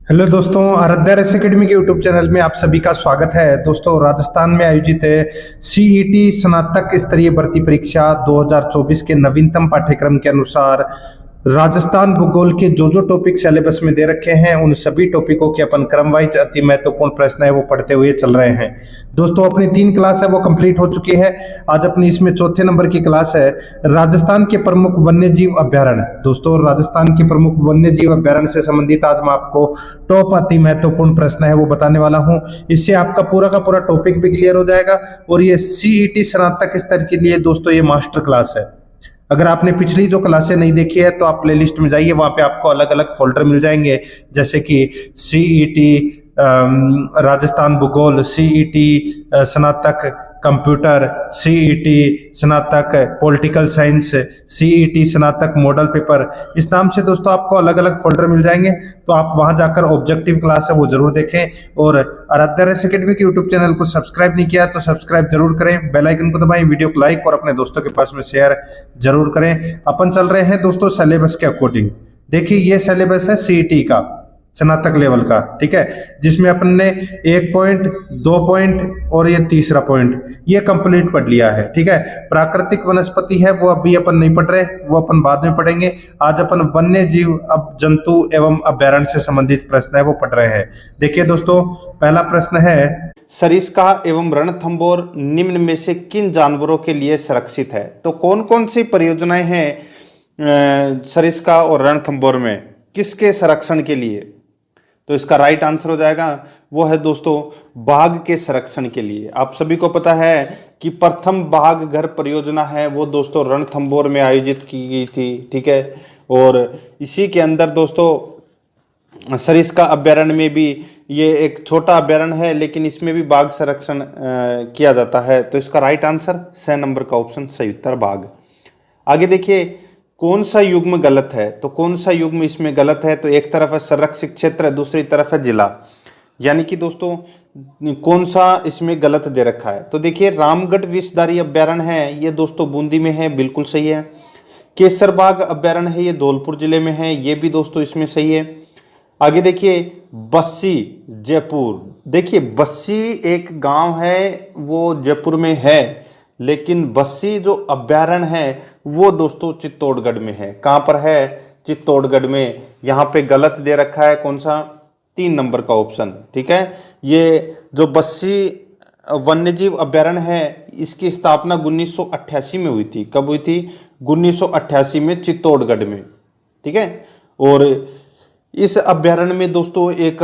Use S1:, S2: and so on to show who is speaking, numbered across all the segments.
S1: Hello दोस्तों, Aaradhya race academy के YouTube channel में आप सभी का स्वागत है। दोस्तों, राजस्थान में आयोजित है सीईटी स्नातक स्तरीय भर्ती परीक्षा 2024 के नवीनतम पाठ्यक्रम के अनुसार राजस्थान भूगोल के जो टॉपिक सिलेबस में दे रखे हैं उन सभी टॉपिकों के अपन क्रम वाइज अति महत्वपूर्ण प्रश्न है वो पढ़ते हुए चल रहे हैं। दोस्तों, अपनी 3 क्लास है वो कंप्लीट हो चुकी है। आज अपनी इसमें चौथे नंबर की क्लास है राजस्थान के प्रमुख वन्यजीव अभ्यारण्य। दोस्तों, राजस्थान के प्रमुख वन्यजीव अभ्यारण्य से संबंधित आज मैं आपको टॉप अति महत्वपूर्ण प्रश्न है वो बताने वाला हूं। इससे आपका पूरा का पूरा टॉपिक भी क्लियर हो जाएगा और ये सीईटी स्नातक स्तर के लिए दोस्तों ये मास्टर क्लास है। अगर आपने पिछली जो क्लासें नहीं देखी है तो आप प्लेलिस्ट में जाइए, वहां पे आपको अलग अलग फोल्डर मिल जाएंगे, जैसे कि सीईटी राजस्थान भूगोल, सीईटी स्नातक कंप्यूटर, सीईटी स्नातक पॉलिटिकल साइंस, सीईटी स्नातक मॉडल पेपर। इस नाम से दोस्तों आपको अलग अलग फोल्डर मिल जाएंगे, तो आप वहां जाकर ऑब्जेक्टिव क्लास है वो जरूर देखें। और आराध्या रेस एकेडमी के यूट्यूब चैनल को सब्सक्राइब नहीं किया तो सब्सक्राइब जरूर करें, बेल आइकन को दबाएं, वीडियो को लाइक और अपने दोस्तों के पास में शेयर जरूर करें। अपन चल रहे हैं दोस्तों सिलेबस के अकॉर्डिंग। देखिए, ये सिलेबस है सीईटी का स्नातक लेवल का, ठीक है, जिसमें अपन ने 1 पॉइंट, 2 पॉइंट और ये तीसरा पॉइंट ये कंप्लीट पढ़ लिया है, ठीक है। प्राकृतिक वनस्पति है वो अभी अपन नहीं पढ़ रहे, वो अपन बाद में पढ़ेंगे। आज अपन वन्य जीव अब जंतु एवं अभ्यारण्य से संबंधित प्रश्न है वो पढ़ रहे हैं। देखिए दोस्तों, पहला प्रश्न है,
S2: सरिस्का एवं रणथंभौर निम्न में से किन जानवरों के लिए सुरक्षित है? तो कौन कौन सी परियोजनाएं हैं सरिस्का और रणथंभौर में, किसके संरक्षण के लिए? तो इसका राइट आंसर हो जाएगा वो है दोस्तों बाघ के संरक्षण के लिए। आप सभी को पता है कि प्रथम बाघ घर परियोजना है वो दोस्तों रणथंभौर में आयोजित की गई थी, ठीक है। और इसी के अंदर दोस्तों सरिस्का अभ्यारण्य में भी ये एक छोटा अभ्यारण्य है, लेकिन इसमें भी बाघ संरक्षण किया जाता है। तो इसका राइट आंसर 6 नंबर का ऑप्शन सही उत्तर बाघ। आगे देखिए, कौन सा युग्म गलत है? तो कौन सा युग्म इसमें गलत है? तो एक तरफ है संरक्षित क्षेत्र, दूसरी तरफ है जिला, यानी कि दोस्तों कौन सा इसमें गलत दे रखा है? तो देखिए, रामगढ़ विषधारी अभ्यारण्य है ये दोस्तों बूंदी में है, बिल्कुल सही है। केसरबाग अभ्यारण्य है ये धौलपुर जिले में है, ये भी दोस्तों इसमें सही है। आगे देखिए, बस्सी जयपुर। देखिए, बस्सी एक गांव है वो जयपुर में है, लेकिन बस्सी जो अभ्यारण्य है वो दोस्तों चित्तौड़गढ़ में है। कहां पर है? चित्तौड़गढ़ में। यहां पे गलत दे रखा है कौन सा? 3 नंबर का ऑप्शन, ठीक है। ये जो बस्सी वन्यजीव अभ्यारण्य है इसकी स्थापना 1988 में हुई थी। कब हुई थी? 1988 में चित्तौड़गढ़ में, ठीक है। और इस अभ्यारण्य में दोस्तों एक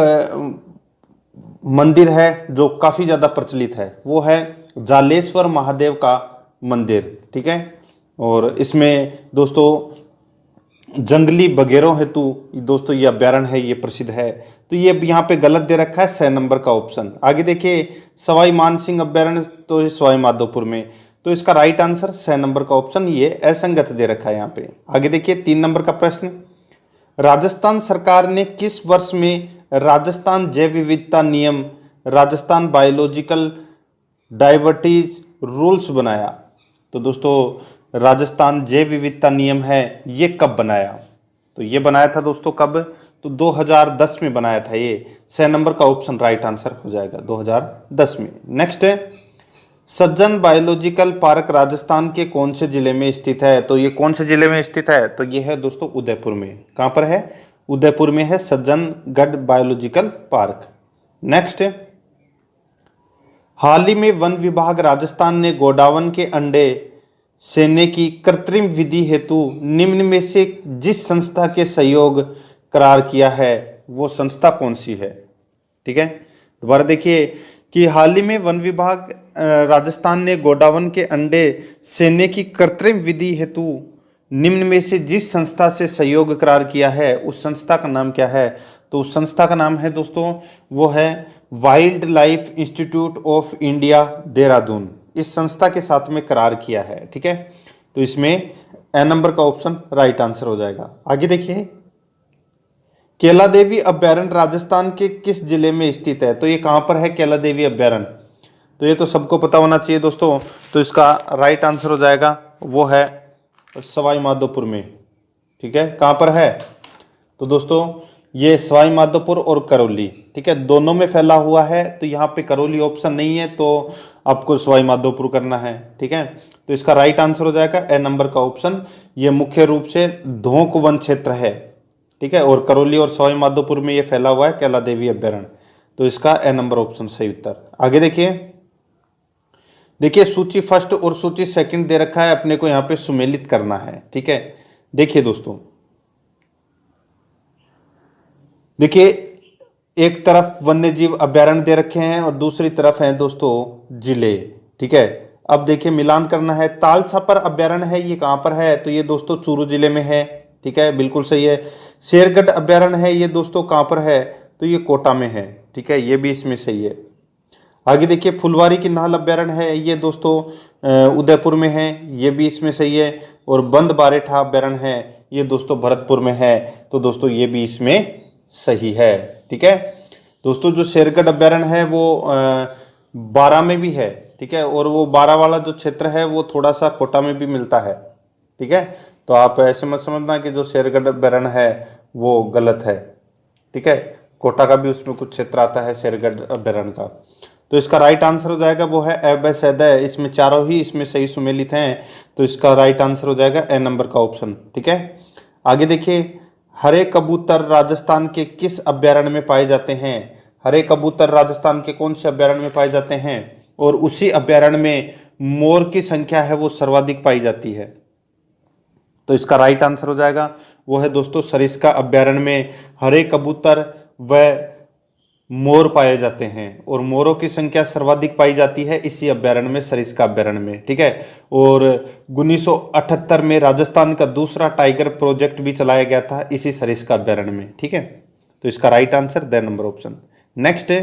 S2: मंदिर है जो काफी ज्यादा प्रचलित है, वो है जालेश्वर महादेव का मंदिर, ठीक है। और इसमें दोस्तों जंगली बघेरों हेतु दोस्तों ये अभ्यारण्य है, ये प्रसिद्ध है। तो ये यहाँ पे गलत दे रखा है 6 नंबर का ऑप्शन। आगे देखिए, सवाई मानसिंह अभ्यारण्य तो ये सवाई माधोपुर में, तो इसका राइट आंसर 6 नंबर का ऑप्शन ये असंगत दे रखा है यहाँ पे। आगे देखिए, 3 नंबर का प्रश्न, राजस्थान सरकार ने किस वर्ष में राजस्थान जैव विविधता नियम, राजस्थान बायोलॉजिकल डाइवर्सिटी रूल्स बनाया? तो दोस्तों राजस्थान जैव विविधता नियम है ये कब बनाया? तो ये बनाया था दोस्तों कब? तो 2010 में बनाया था ये। 6 नंबर का ऑप्शन राइट आंसर हो जाएगा 2010 में। नेक्स्ट है, सज्जन बायोलॉजिकल पार्क राजस्थान के कौन से जिले में स्थित है? तो ये कौन से जिले में स्थित है? तो ये है दोस्तों उदयपुर में। कहां पर है? उदयपुर में है सज्जनगढ़ बायोलॉजिकल पार्क। नेक्स्ट है, हाल ही में वन विभाग राजस्थान ने गोडावन के अंडे सेने की कृत्रिम विधि हेतु निम्न में से जिस संस्था के सहयोग करार किया है वो संस्था कौन सी है? ठीक है, दोबारा देखिए कि हाल ही में वन विभाग राजस्थान ने गोडावन के अंडे सेने की कृत्रिम विधि हेतु निम्न में से जिस संस्था से सहयोग करार किया है उस संस्था का नाम क्या है? तो उस संस्था का नाम है दोस्तों वो है wild life institute of India Dehradun. इस संस्था के साथ में करार किया है, ठीक है। तो इसमें ए नंबर का ऑप्शन राइट आंसर हो जाएगा। आगे देखिए, केला देवी अभ्यारण्य राजस्थान के किस जिले में स्थित है? तो ये कहां पर है केला देवी अभ्यारण्य? तो ये तो सबको पता होना चाहिए दोस्तों। तो इसका राइट आंसर हो जाएगा वो है सवाई माधोपुर में, ठीक है। कहां पर है? तो दोस्तों ये सवाई माधोपुर और करौली, ठीक है, दोनों में फैला हुआ है। तो यहाँ पे करौली ऑप्शन नहीं है, तो आपको सवाई माधोपुर करना है, ठीक है। तो इसका राइट आंसर हो जाएगा ए नंबर का ऑप्शन। ये मुख्य रूप से धोंक वन क्षेत्र है, ठीक है, और करौली और सवाई माधोपुर में ये फैला हुआ है कैला देवी अभ्यारण्य। तो इसका ए नंबर ऑप्शन सही उत्तर। आगे देखिए सूची फर्स्ट और सूची सेकंड दे रखा है, अपने को यहाँ पे सुमेलित करना है, ठीक है। देखिए दोस्तों, देखिए एक तरफ वन्य जीव अभ्यारण्य दे रखे हैं और दूसरी तरफ है दोस्तों जिले, ठीक है। अब देखिए मिलान करना है। ताल छापर अभ्यारण्य है, ये कहाँ पर है? तो ये दोस्तों चूरू जिले में है, ठीक है, बिल्कुल सही है। शेरगढ़ अभ्यारण्य है, ये दोस्तों कहाँ पर है? तो ये कोटा में है, ठीक है, ये भी इसमें सही है। आगे देखिए फुलवारी की नाहल अभ्यारण्य है, ये दोस्तों उदयपुर में है, ये भी इसमें सही है। और बंद बारेठा अभ्यारण्य है, ये दोस्तों भरतपुर में है, तो दोस्तों ये भी इसमें सही है, ठीक है। दोस्तों जो शेरगढ़ अभ्यारण्य है वो 12 में भी है, ठीक है, और वो 12 वाला जो क्षेत्र है वो थोड़ा सा कोटा में भी मिलता है, ठीक है। तो आप ऐसे मत समझना कि जो शेरगढ़ अभ्यारण्य है वो गलत है, ठीक है, कोटा का भी उसमें कुछ क्षेत्र आता है शेरगढ़ अभ्यारण्य का। तो इसका राइट आंसर हो जाएगा वो है ए ब स द, इसमें चारों ही इसमें सही सुमेलित हैं, तो इसका राइट आंसर हो जाएगा ए नंबर का ऑप्शन, ठीक है। आगे देखिए हरे कबूतर राजस्थान के किस अभ्यारण्य में पाए जाते हैं? हरे कबूतर राजस्थान के कौन से अभ्यारण्य में पाए जाते हैं? और उसी अभ्यारण्य में मोर की संख्या है वो सर्वाधिक पाई जाती है। तो इसका राइट आंसर हो जाएगा वो है दोस्तों सरिस्का अभ्यारण्य में हरे कबूतर व मोर पाए जाते हैं, और मोरों की संख्या सर्वाधिक पाई जाती है इसी अभ्यारण्य में, सरिस्का अभ्यारण्य में, ठीक है। और 1978 में राजस्थान का दूसरा टाइगर प्रोजेक्ट भी चलाया गया था इसी सरिस्का अभ्यारण्य में, ठीक है। तो इसका right answer the number option. Next है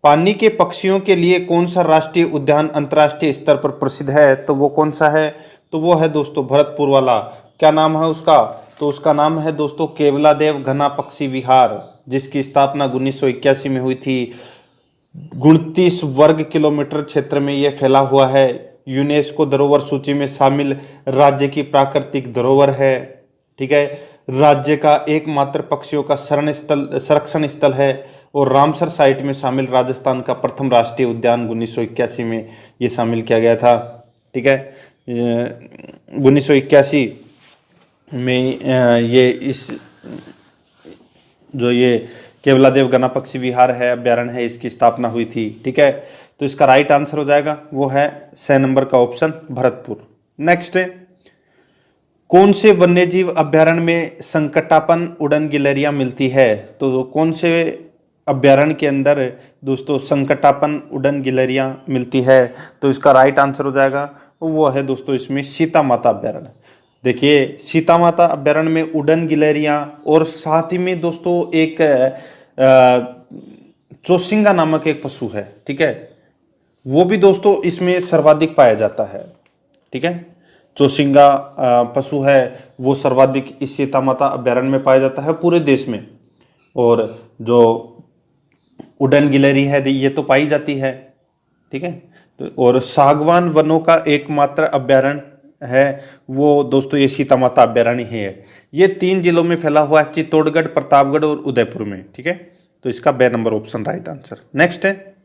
S2: पानी के पक्षियों के लिए कौन सा राष्ट्रीय उद्यान अंतर्राष्ट्रीय स्तर पर प्रसिद्ध है? तो वो कौन सा है? तो वो है दोस्तों भरतपुर वाला। क्या नाम है उसका? तो उसका नाम है दोस्तों केवलादेव घना पक्षी विहार, जिसकी स्थापना 1981 में हुई थी। 29 वर्ग किलोमीटर क्षेत्र में यह फैला हुआ है। यूनेस्को धरोहर सूची में शामिल राज्य की प्राकृतिक धरोहर है, ठीक है। राज्य का एकमात्र पक्षियों का संरक्षण स्थल है और रामसर साइट में शामिल राजस्थान का प्रथम राष्ट्रीय उद्यान 1981 में ये शामिल किया गया था, ठीक है। 1981 में ये इस जो ये केवलादेव घना पक्षी विहार है अभ्यारण्य है इसकी स्थापना हुई थी, ठीक है। तो इसका राइट आंसर हो जाएगा वो है 6 नंबर का ऑप्शन भरतपुर। नेक्स्ट है कौन से वन्यजीव अभ्यारण्य में संकटापन उड़न गिलहरियां मिलती है? तो कौन से अभ्यारण्य के अंदर दोस्तों संकटापन उड़न गिलहरियां मिलती है? तो इसका राइट आंसर हो जाएगा वो है दोस्तों इसमें सीता माता अभ्यारण्य। देखिए सीता माता अभ्यारण्य में उड़न गिलहरियां और साथ ही में दोस्तों एक चौसिंगा नामक एक पशु है, ठीक है, वो भी दोस्तों इसमें सर्वाधिक पाया जाता है, ठीक है। चौसिंगा पशु है वो सर्वाधिक इस सीता माता अभ्यारण्य में पाया जाता है पूरे देश में। और जो उड़न गिलहरी है ये तो पाई जाती है, ठीक है। तो और सागवान वनों का एकमात्र अभ्यारण्य है वो दोस्तों ये सीता माता अभ्यारण्य ही है। ये 3 जिलों में फैला हुआ है, चित्तौड़गढ़, प्रतापगढ़ और उदयपुर में, ठीक है। तो इसका B number option right answer. Next है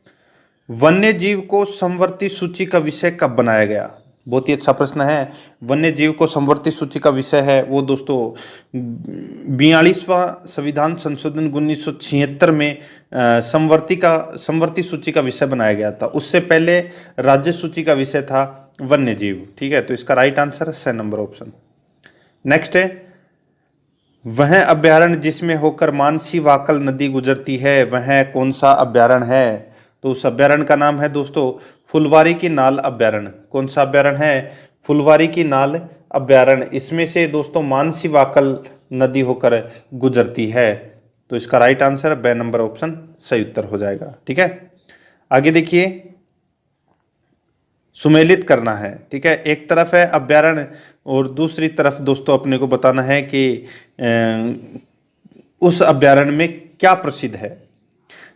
S2: वन्य जीव को संवर्ती सूची का विषय कब बनाया गया? बहुत ही अच्छा प्रश्न है। वन्य जीव को संवर्ती सूची का विषय है वो दोस्तों 42वां संविधान संशोधन 1976 में संवर्ती सूची का विषय बनाया गया था। उससे पहले राज्य सूची का विषय था वन्य जीव, ठीक है। तो इसका राइट आंसर है 6 नंबर ऑप्शन। नेक्स्ट है वह अभ्यारण्य जिसमें होकर मानसी वाकल नदी गुजरती है वह कौन सा अभ्यारण्य है? तो उस अभ्यारण्य का नाम है दोस्तों फुलवारी की नाल अभ्यारण्य। कौन सा अभ्यारण्य है? फुलवारी की नाल अभ्यारण्य। इसमें से दोस्तों मानसी वाकल नदी होकर गुजरती है। तो इसका राइट आंसर बे नंबर ऑप्शन सही उत्तर हो जाएगा, ठीक है। आगे देखिए सुमेलित करना है, ठीक है। एक तरफ है अभ्यारण्य और दूसरी तरफ दोस्तों अपने को बताना है कि उस अभ्यारण्य में क्या प्रसिद्ध है।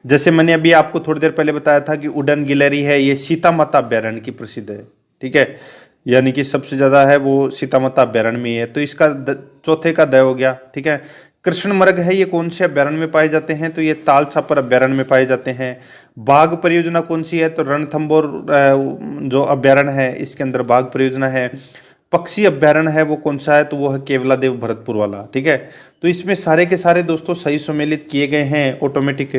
S2: जैसे मैंने अभी आपको थोड़ी देर पहले बताया था कि उड़न गिलहरी है ये सीता माता अभ्यारण्य की प्रसिद्ध है, ठीक है, यानी कि सबसे ज्यादा है वो सीता माता अभ्यारण्य में है। तो इसका चौथे का द हो गया, ठीक है। कृष्णमृग है, ये कौन से अभ्यारण्य में पाए जाते हैं? तो ये ताल छापर अभ्यारण्य में पाए जाते हैं। बाघ परियोजना कौन सी है? तो रणथंभौर जो अभ्यारण्य है इसके अंदर बाघ परियोजना है। पक्षी अभ्यारण्य है वो कौन सा है? तो वो है केवलादेव भरतपुर वाला। ठीक है, तो इसमें सारे के सारे दोस्तों सही सम्मिलित किए गए हैं, ऑटोमेटिक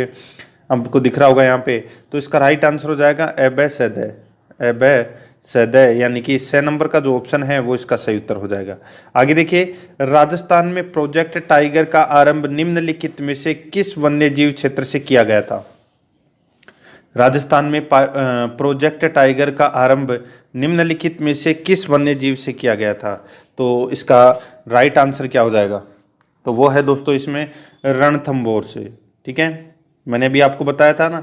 S2: आपको दिख रहा होगा यहाँ पे। तो इसका राइट आंसर हो जाएगा एबे सैदय, एबे सैदय, यानी कि 6 नंबर का जो ऑप्शन है वो इसका सही उत्तर हो जाएगा। आगे देखिए, राजस्थान में प्रोजेक्ट टाइगर का आरंभ निम्नलिखित में से किस वन्य जीव क्षेत्र से किया गया था? राजस्थान में प्रोजेक्ट टाइगर का आरंभ निम्नलिखित में से किस वन्य जीव से किया गया था? तो इसका राइट आंसर क्या हो जाएगा? तो वो है दोस्तों इसमें रणथंभौर से। ठीक है, मैंने अभी आपको बताया था ना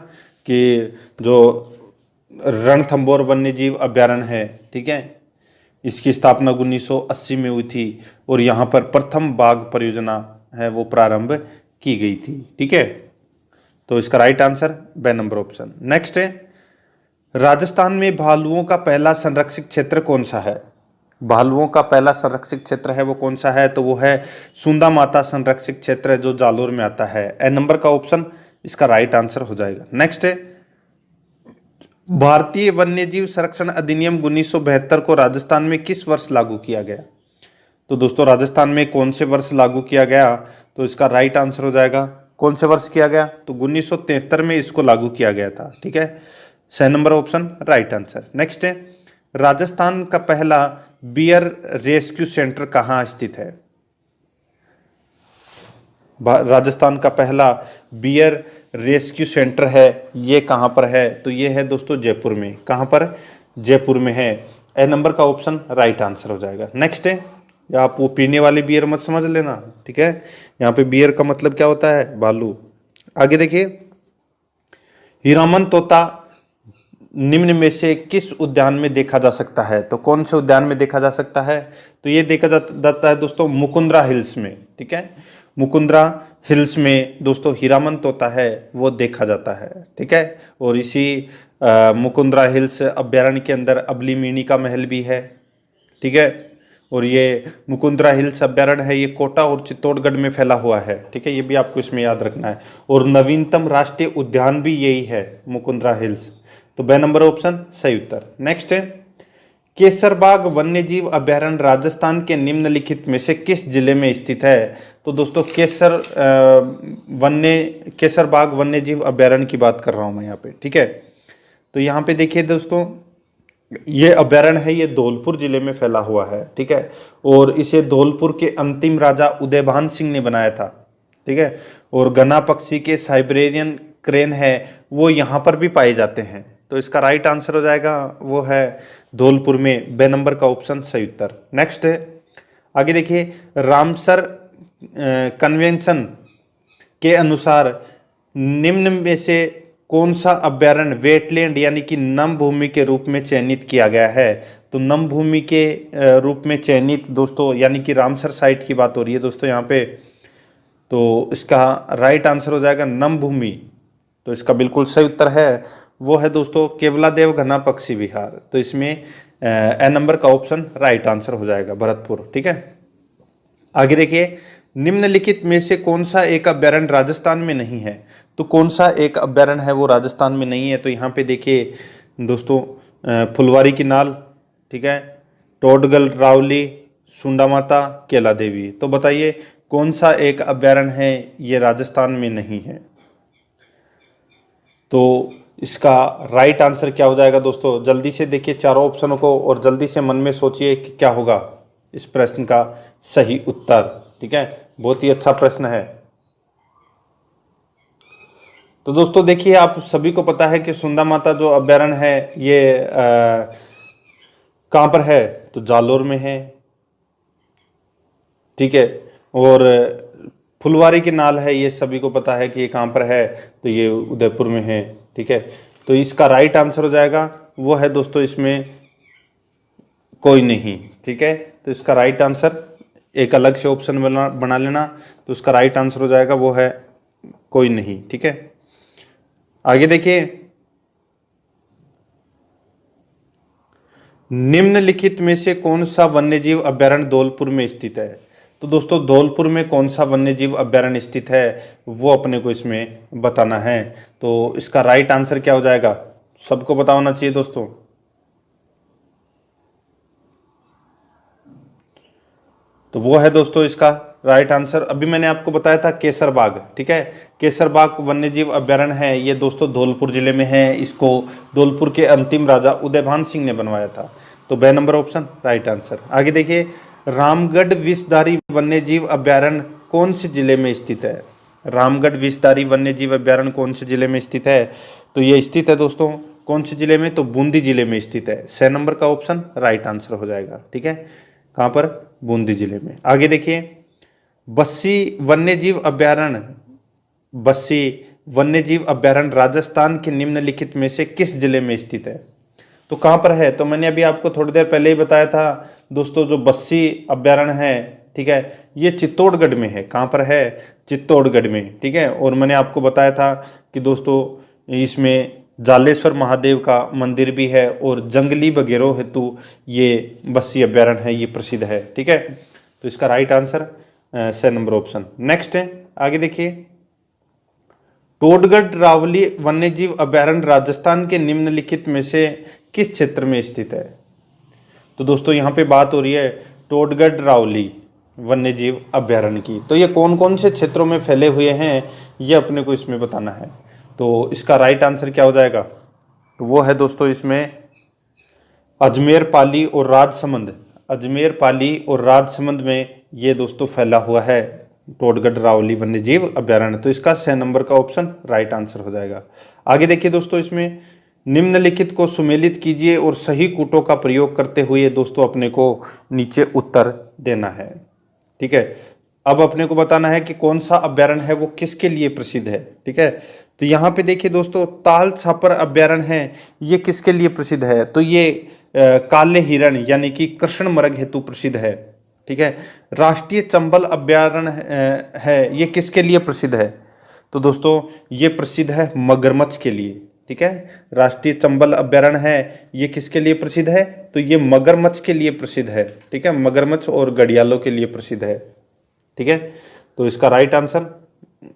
S2: कि जो रणथंभौर वन्य जीव अभ्यारण्य है, ठीक है, इसकी स्थापना 1980 में हुई थी और यहाँ पर प्रथम बाघ परियोजना है वो प्रारंभ की गई थी। ठीक है, तो इसका राइट आंसर बे नंबर ऑप्शन। नेक्स्ट है, राजस्थान में भालुओं का पहला संरक्षित क्षेत्र कौन सा है? भालुओं का पहला संरक्षित क्षेत्र है वो कौन सा है? तो वो है सुंदा माता संरक्षित क्षेत्र जो जालोर में आता है। ए नंबर का ऑप्शन इसका राइट आंसर हो जाएगा। नेक्स्ट है, भारतीय वन्यजीव संरक्षण अधिनियम 1972 को राजस्थान में किस वर्ष लागू किया गया? तो दोस्तों राजस्थान में कौन से वर्ष लागू किया गया? तो इसका राइट आंसर हो जाएगा कौन से वर्ष किया गया? तो 1973 में इसको लागू किया गया था। ठीक है, 6 number option right answer. Next है, राजस्थान का पहला बियर रेस्क्यू सेंटर कहाँ स्थित है? राजस्थान का पहला बियर रेस्क्यू सेंटर है ये कहाँ पर है? तो ये है दोस्तों जयपुर में। कहाँ पर? जयपुर में है। ए नंबर का ऑप्शन राइट आंसर हो जाएगा। नेक्स्ट है, आप वो पीने वाले बियर मत समझ लेना। ठीक है, यहाँ पे बियर का मतलब क्या होता है? भालू। आगे देखिए, हीरामन तोता निम्न में से किस उद्यान में देखा जा सकता है? तो कौन से उद्यान में देखा जा सकता है? तो ये देखा जाता है दोस्तों मुकुंदरा हिल्स में। ठीक है, मुकुंदरा हिल्स में दोस्तों हीरामन तोता है वो देखा जाता है। ठीक है, और इसी मुकुंदरा हिल्स अभ्यारण्य के अंदर अबली का महल भी है। ठीक है, और ये मुकुंदरा हिल्स अभ्यारण्य है ये कोटा और चित्तौड़गढ़ में फैला हुआ है। ठीक है, ये भी आपको इसमें याद रखना है। और नवीनतम राष्ट्रीय उद्यान भी यही है मुकुंदरा हिल्स। तो बे नंबर ऑप्शन सही उत्तर। नेक्स्ट है, केसरबाग वन्यजीव अभ्यारण्य राजस्थान के निम्नलिखित में से किस जिले में स्थित है? तो दोस्तों केसरबाग वन्यजीव अभ्यारण्य की बात कर रहा हूं मैं यहाँ पे। ठीक है, तो यहाँ पे देखिए दोस्तों ये अभ्यारण्य है ये धौलपुर जिले में फैला हुआ है। ठीक है, और इसे धौलपुर के अंतिम राजा उदयभान सिंह ने बनाया था। ठीक है, और गना पक्षी के साइबेरियन क्रेन है वो यहाँ पर भी पाए जाते हैं। तो इसका राइट आंसर हो जाएगा वो है धौलपुर में। बे नंबर का ऑप्शन सही उत्तर। नेक्स्ट है, आगे देखिए, रामसर कन्वेंशन के अनुसार निम्न में से कौन सा अभ्यारण्य वेटलैंड यानी कि नम भूमि के रूप में चयनित किया गया है? तो नम भूमि के रूप में चयनित दोस्तों यानी कि रामसर साइट की बात हो रही है दोस्तों यहाँ पे। तो इसका राइट आंसर हो जाएगा नम भूमि। तो इसका बिल्कुल सही उत्तर है वो है दोस्तों केवलादेव घना पक्षी विहार। तो इसमें ए नंबर का ऑप्शन राइट आंसर हो जाएगा भरतपुर। ठीक है, आगे देखिए, निम्नलिखित में से कौन सा एक अभ्यारण्य राजस्थान में नहीं है? तो कौन सा एक अभ्यारण्य है वो राजस्थान में नहीं है? तो यहाँ पे देखिए दोस्तों फुलवारी की नाल, ठीक है, टोडगल रावली, सुंडा माता, केला देवी। तो बताइए कौन सा एक अभ्यारण्य है ये राजस्थान में नहीं है? तो इसका राइट आंसर क्या हो जाएगा दोस्तों? जल्दी से देखिए चारों ऑप्शनों को और जल्दी से मन में सोचिए कि क्या होगा इस प्रश्न का सही उत्तर। ठीक है, बहुत ही अच्छा प्रश्न है। तो दोस्तों देखिए, आप सभी को पता है कि सुंदा माता जो अभ्यारण्य है ये कहां पर है? तो जालोर में है। ठीक है, और फुलवारी की नाल है ये सभी को पता है कि ये कहां पर है? तो ये उदयपुर में है। ठीक है, तो इसका राइट आंसर हो जाएगा वो है दोस्तों इसमें कोई नहीं। ठीक है, तो इसका राइट आंसर एक अलग से ऑप्शन बना लेना। तो इसका राइट आंसर हो जाएगा वो है कोई नहीं। ठीक है, आगे देखिए, निम्नलिखित में से कौन सा वन्यजीव अभ्यारण्य धौलपुर में स्थित है? तो तो दोस्तों धौलपुर में कौन सा वन्यजीव अभ्यारण्य स्थित है वो अपने को इसमें बताना है। तो इसका राइट आंसर क्या हो जाएगा, सबको पता होना चाहिए दोस्तों। तो वो है दोस्तों इसका राइट आंसर। अभी मैंने आपको बताया था केसर बाग, ठीक है, केसर बाग वन्यजीव अभ्यारण्य है, ये दोस्तों धौलपुर जिले में है। इसको धौलपुर के अंतिम राजा उदयभान सिंह ने बनवाया था। तो बे नंबर ऑप्शन राइट आंसर। आगे देखिए, रामगढ़ विषधारी वन्यजीव अभ्यारण्य कौन से जिले में स्थित है। रामगढ़ विषधारी वन्यजीव अभ्यारण्य कौन से जिले में स्थित है, तो ये स्थित है दोस्तों कौन से जिले में, तो बूंदी जिले में स्थित है। 6 नंबर का ऑप्शन राइट आंसर हो जाएगा, ठीक है, कहां पर, बूंदी जिले में। आगे देखिए, बस्सी वन्यजीव अभ्यारण्य, बस्सी वन्यजीव अभ्यारण्य राजस्थान के निम्नलिखित में से किस जिले में स्थित है। तो कहां पर है, तो मैंने अभी आपको थोड़ी देर पहले ही बताया था दोस्तों, जो बस्सी अभ्यारण्य है, ठीक है, ये चित्तौड़गढ़ में है। कहां पर है, चित्तौड़गढ़ में, ठीक है। और मैंने आपको बताया था कि दोस्तों इसमें जालेश्वर महादेव का मंदिर भी है और जंगली बघेरों हेतु ये बस्सी अभ्यारण्य है, ये प्रसिद्ध है, ठीक है। तो इसका right answer 6 number option. Next है, आगे देखिए, टोडगढ़ रावली वन्यजीव अभ्यारण्य राजस्थान के निम्नलिखित में से किस क्षेत्र में स्थित है। तो दोस्तों यहाँ पे बात हो रही है टोडगढ़ रावली वन्यजीव अभ्यारण्य की। तो ये कौन कौन से क्षेत्रों में फैले हुए हैं ये अपने को इसमें बताना है। तो इसका राइट आंसर क्या हो जाएगा, तो वो है दोस्तों इसमें अजमेर पाली और राजसमंद, अजमेर पाली और राजसमंद में ये दोस्तों फैला हुआ है टोडगढ़ रावली वन्यजीव अभ्यारण्य। तो इसका 6 नंबर का ऑप्शन राइट आंसर हो जाएगा। आगे देखिए दोस्तों, इसमें निम्नलिखित को सुमेलित कीजिए और सही कूटों का प्रयोग करते हुए दोस्तों अपने को नीचे उत्तर देना है, ठीक है। अब अपने को बताना है कि कौन सा अभ्यारण्य है वो किसके लिए प्रसिद्ध है, ठीक है। तो यहाँ पे देखिए दोस्तों, ताल छापर अभ्यारण्य है, ये किसके लिए प्रसिद्ध है, तो ये काले हिरण यानी कि कृष्ण मृग हेतु प्रसिद्ध है, ठीक है। राष्ट्रीय चंबल अभ्यारण्य है, ये किसके लिए प्रसिद्ध है, तो दोस्तों ये प्रसिद्ध है मगरमच्छ के लिए, ठीक है। राष्ट्रीय चंबल अभ्यारण्य है, ये किसके लिए प्रसिद्ध है, तो ये मगरमच्छ के लिए प्रसिद्ध है, ठीक है, मगरमच्छ और घड़ियालों के लिए प्रसिद्ध है, ठीक है। तो इसका राइट आंसर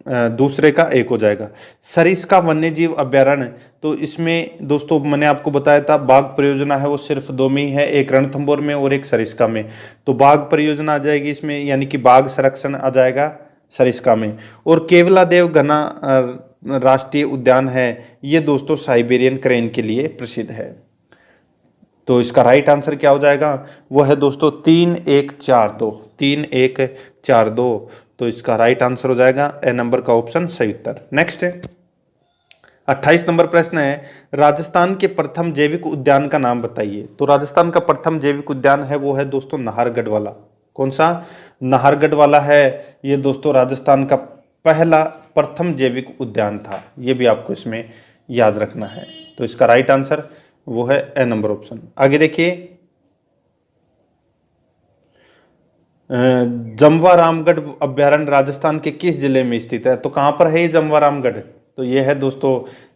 S2: दूसरे का 1 हो जाएगा। सरिस्का वन्यजीव अभ्यारण्य, तो इसमें दोस्तों मैंने आपको बताया था बाघ परियोजना है वो सिर्फ 2 में ही है, एक रणथंभौर में और एक सरिस्का में। तो बाघ परियोजना आ जाएगी इसमें, यानी कि बाघ संरक्षण आ जाएगा सरिस्का में। और केवलादेव घना राष्ट्रीय उद्यान है, ये दोस्तों साइबेरियन क्रेन के लिए प्रसिद्ध है। तो इसका राइट आंसर क्या हो जाएगा, वो है दोस्तों 3 1 4 2, 3 1 4 2। तो इसका राइट आंसर हो जाएगा ए नंबर का ऑप्शन सही उत्तर। नेक्स्ट है 28 नंबर प्रश्न है, राजस्थान के प्रथम जैविक उद्यान का नाम बताइए। तो राजस्थान का प्रथम जैविक उद्यान है वो है दोस्तों नाहरगढ़ वाला। कौन सा, नाहरगढ़ वाला है, ये दोस्तों राजस्थान का पहला प्रथम जैविक उद्यान था, ये भी आपको इसमें याद रखना है। तो इसका राइट आंसर वो है ए नंबर ऑप्शन। आगे देखिए, जमवा रामगढ़ अभ्यारण्य राजस्थान के किस जिले में स्थित है। तो कहां पर है ये जमवा रामगढ़, तो ये है दोस्तों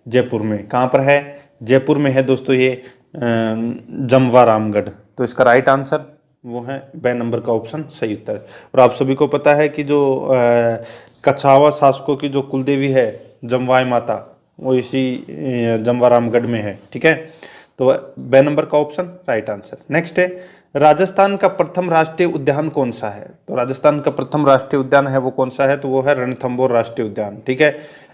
S2: जयपुर में। कहां पर है, जयपुर में है दोस्तों ये जमवा रामगढ़। तो इसका राइट आंसर वो है बे नंबर का ऑप्शन सही उत्तर। और आप सभी को पता है कि जो कछावा शासकों की जो कुलदेवी है जमवाई माता, वो इसी जमवा रामगढ़ में है, ठीक है। तो बे नंबर का ऑप्शन राइट आंसर। नेक्स्ट है, राजस्थान का प्रथम राष्ट्रीय उद्यान कौन सा है। तो राजस्थान का प्रथम राष्ट्रीय उद्यान है वो कौन सा है, तो वो है रणथंभौर राष्ट्रीय उद्यान, ठीक है।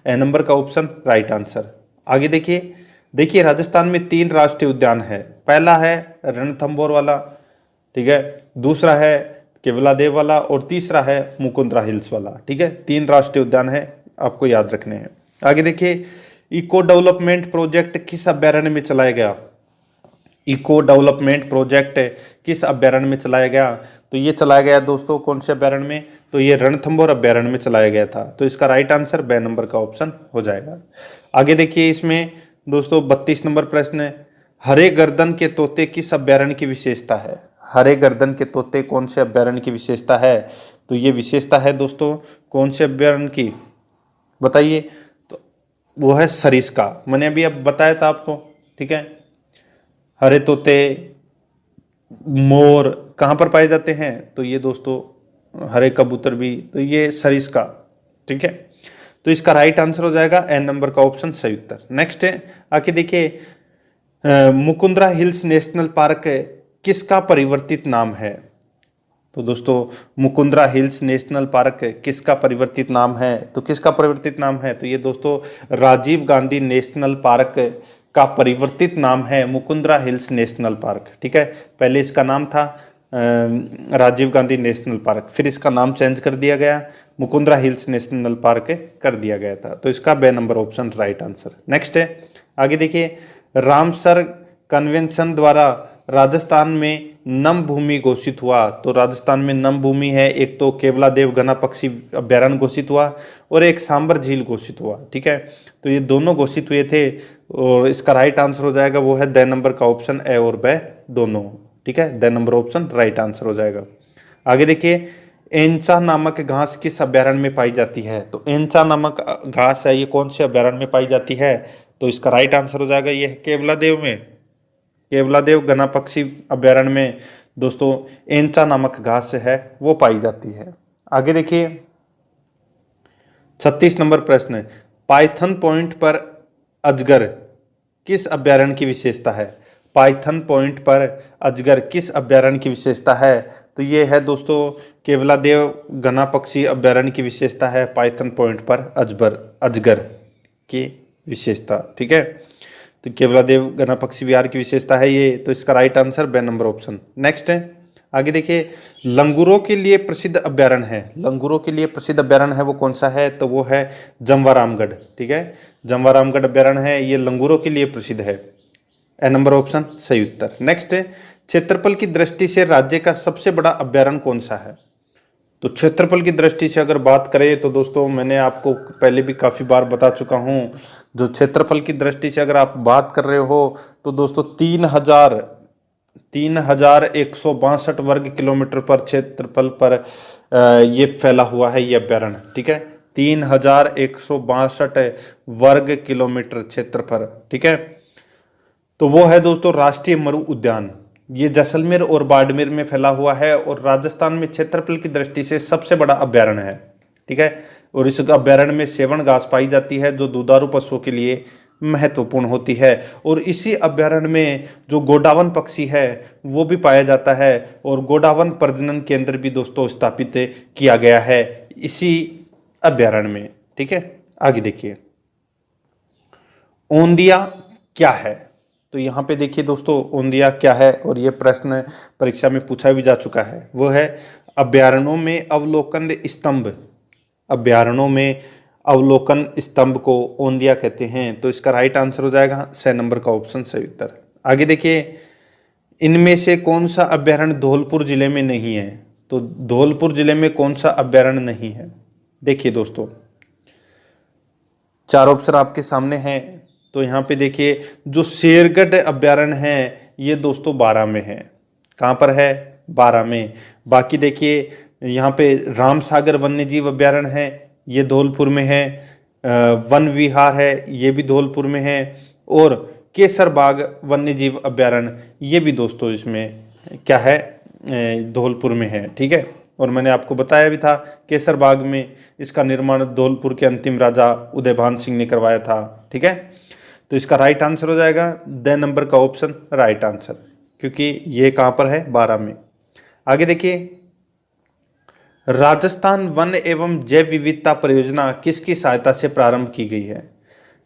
S2: ए नंबर का ऑप्शन राइट आंसर। आगे देखिए राजस्थान में 3 राष्ट्रीय उद्यान है। पहला है रणथंभौर वाला, ठीक है, दूसरा है केवलादेव वाला और तीसरा है मुकुंदरा हिल्स वाला, ठीक है। 3 राष्ट्रीय उद्यान है, आपको याद रखने हैं। आगे देखिए, इको डेवलपमेंट प्रोजेक्ट किस अभ्यारण्य में चलाया गया। इको डेवलपमेंट प्रोजेक्ट किस अभ्यारण्य में चलाया गया, तो ये चलाया गया दोस्तों कौन से अभ्यारण्य में, तो ये रणथंभौर अभ्यारण्य में चलाया गया था। तो इसका राइट आंसर बे नंबर का ऑप्शन हो जाएगा। आगे देखिए, इसमें दोस्तों 32 नंबर प्रश्न है, हरे गर्दन के तोते किस अभ्यारण्य की विशेषता है। हरे गर्दन के तोते कौन से अभ्यारण्य की विशेषता है, तो ये विशेषता है दोस्तों कौन से अभ्यारण्य की, बताइए। तो वो है सरिस्का, मैंने अभी अब बताया था आपको, ठीक है। हरे तोते मोर कहां पर पाए जाते हैं, तो ये दोस्तों हरे कबूतर भी, तो ये सरिस्का, ठीक है। तो इसका राइट आंसर हो जाएगा एन नंबर का ऑप्शन सही उत्तर। नेक्स्ट है, आके देखिए मुकुंदरा हिल्स नेशनल पार्क किसका परिवर्तित नाम है? तो दोस्तों मुकुंदरा हिल्स नेशनल पार्क किसका परिवर्तित नाम है? तो किसका परिवर्तित नाम है? तो ये दोस्तों राजीव गांधी नेशनल पार्क का परिवर्तित नाम है मुकुंदरा हिल्स नेशनल पार्क, ठीक है। पहले इसका नाम था राजीव गांधी नेशनल पार्क, फिर इसका नाम चेंज कर दिया गया, मुकुंदरा हिल्स नेशनल पार्क कर दिया गया था। तो इसका B number option right answer. Next है, आगे देखिए, रामसर कन्वेंशन द्वारा राजस्थान में नम भूमि घोषित हुआ। तो राजस्थान में नम भूमि है, एक तो केवलादेव घना पक्षी अभ्यारण्य घोषित हुआ और एक सांबर झील घोषित हुआ, ठीक है। तो ये दोनों घोषित हुए थे और इसका राइट आंसर हो जाएगा वो है द नंबर का ऑप्शन ए और बे दोनों, ठीक है। The number option right answer हो जाएगा। आगे देखिए, एंचा नामक घास किस अभ्यारण्य में पाई जाती है? तो एंचा नामक घास है, ये कौन से अभ्यारण्य में पाई जाती है? तो इसका राइट आंसर हो जाएगा ये केवलादेव में, केवलादेव घना पक्षी अभ्यारण्य में दोस्तों एंचा नामक घास है वो पाई जाती है। आगे देखिए 36 नंबर प्रश्न, पाइथन पॉइंट पर अजगर किस अभ्यारण्य की विशेषता है? पाइथन पॉइंट पर अजगर किस अभ्यारण्य की विशेषता है? तो ये है दोस्तों केवलादेव घना पक्षी अभ्यारण्य की विशेषता है पाइथन पॉइंट पर अजगर की विशेषता, ठीक है। तो केवलादेव घना पक्षी विहार की विशेषता है ये, तो इसका राइट आंसर बे नंबर ऑप्शन। नेक्स्ट है, आगे देखिए, लंगूरों के लिए प्रसिद्ध अभ्यारण्य है, लंगूरों के लिए प्रसिद्ध अभ्यारण्य है वो कौन सा है? तो वो है जमवारामगढ़, ठीक है। जमवारामगढ़ अभ्यारण्य है, ये लंगूरों के लिए प्रसिद्ध है, ए नंबर ऑप्शन सही उत्तर। नेक्स्ट है, क्षेत्रफल की दृष्टि से राज्य का सबसे बड़ा अभ्यारण्य कौन सा है? तो क्षेत्रफल की दृष्टि से अगर बात करें तो दोस्तों मैंने आपको पहले भी काफ़ी बार बता चुका हूं, जो क्षेत्रफल की दृष्टि से अगर आप बात कर रहे हो तो दोस्तों 3,162 वर्ग किलोमीटर पर क्षेत्रफल पर ये फैला हुआ है ये अभ्यारण्य, ठीक है। 3,162 वर्ग किलोमीटर क्षेत्रफल, ठीक है। तो वो है दोस्तों राष्ट्रीय मरु उद्यान, ये जैसलमेर और बाड़मेर में फैला हुआ है और राजस्थान में क्षेत्रफल की दृष्टि से सबसे बड़ा अभ्यारण्य है, ठीक है। और इस अभ्यारण्य में सेवन घास पाई जाती है जो दुधारू पशुओं के लिए महत्वपूर्ण होती है और इसी अभ्यारण्य में जो गोडावन पक्षी है वो भी पाया जाता है और गोडावन प्रजनन केंद्र भी दोस्तों स्थापित किया गया है इसी अभ्यारण्य में, ठीक है। आगे देखिए, औंधिया क्या है? तो यहाँ पे देखिए दोस्तों औंधिया क्या है, और ये प्रश्न परीक्षा में पूछा भी जा चुका है। वो है अभ्यारण्यों में अवलोकन स्तंभ, अभ्यारण्यों में अवलोकन स्तंभ को औंधिया कहते हैं। तो इसका राइट आंसर हो जाएगा स नंबर का ऑप्शन सही उत्तर। आगे देखिए, इनमें से कौन सा अभ्यारण्य धौलपुर जिले में नहीं है? तो धौलपुर जिले में कौन सा अभ्यारण्य नहीं है? देखिए दोस्तों, चार ऑप्शन आपके सामने हैं। तो यहाँ पे देखिए, जो शेरगढ़ अभ्यारण्य है ये दोस्तों 12 में है। कहाँ पर है? 12 में। बाकी देखिए यहाँ पे रामसागर वन्यजीव अभ्यारण्य है, ये धौलपुर में है। वन विहार है, ये भी धौलपुर में है। और केसर बाग वन्यजीव अभ्यारण्य ये भी दोस्तों इसमें क्या है? धौलपुर में है, ठीक है। और मैंने आपको बताया भी था केसर बाग में इसका निर्माण धौलपुर के अंतिम राजा उदयभान सिंह ने करवाया था, ठीक है। तो इसका राइट आंसर हो जाएगा द नंबर का ऑप्शन राइट आंसर, क्योंकि ये कहाँ पर है? 12 में। आगे देखिए, राजस्थान वन एवं जैव विविधता परियोजना किसकी सहायता से प्रारंभ की गई है?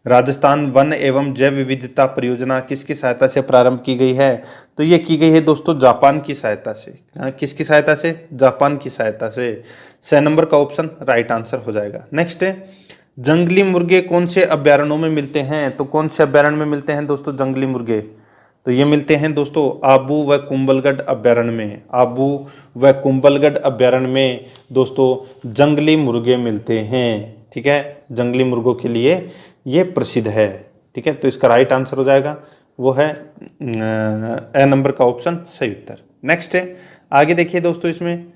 S2: राजस्थान वन एवं जैव विविधता परियोजना किसकी सहायता से प्रारंभ की गई है? तो ये की गई है दोस्तों जापान की सहायता से। किसकी सहायता से? जापान की सहायता से। 6 नंबर का ऑप्शन राइट आंसर हो जाएगा। नेक्स्ट है, जंगली मुर्गे कौन से अभ्यारण्यों में मिलते हैं? तो कौन से अभ्यारण्य में मिलते हैं दोस्तों जंगली मुर्गे? तो ये मिलते हैं दोस्तों आबू व कुंभलगढ़ अभ्यारण्य में। आबू व कुंभलगढ़ अभ्यारण्य में दोस्तों जंगली मुर्गे मिलते हैं, ठीक है। जंगली मुर्गों के लिए ये प्रसिद्ध है, ठीक है। तो इसका राइट आंसर हो जाएगा वो है ए नंबर का ऑप्शन सही उत्तर। नेक्स्ट है, आगे देखिए दोस्तों, इसमें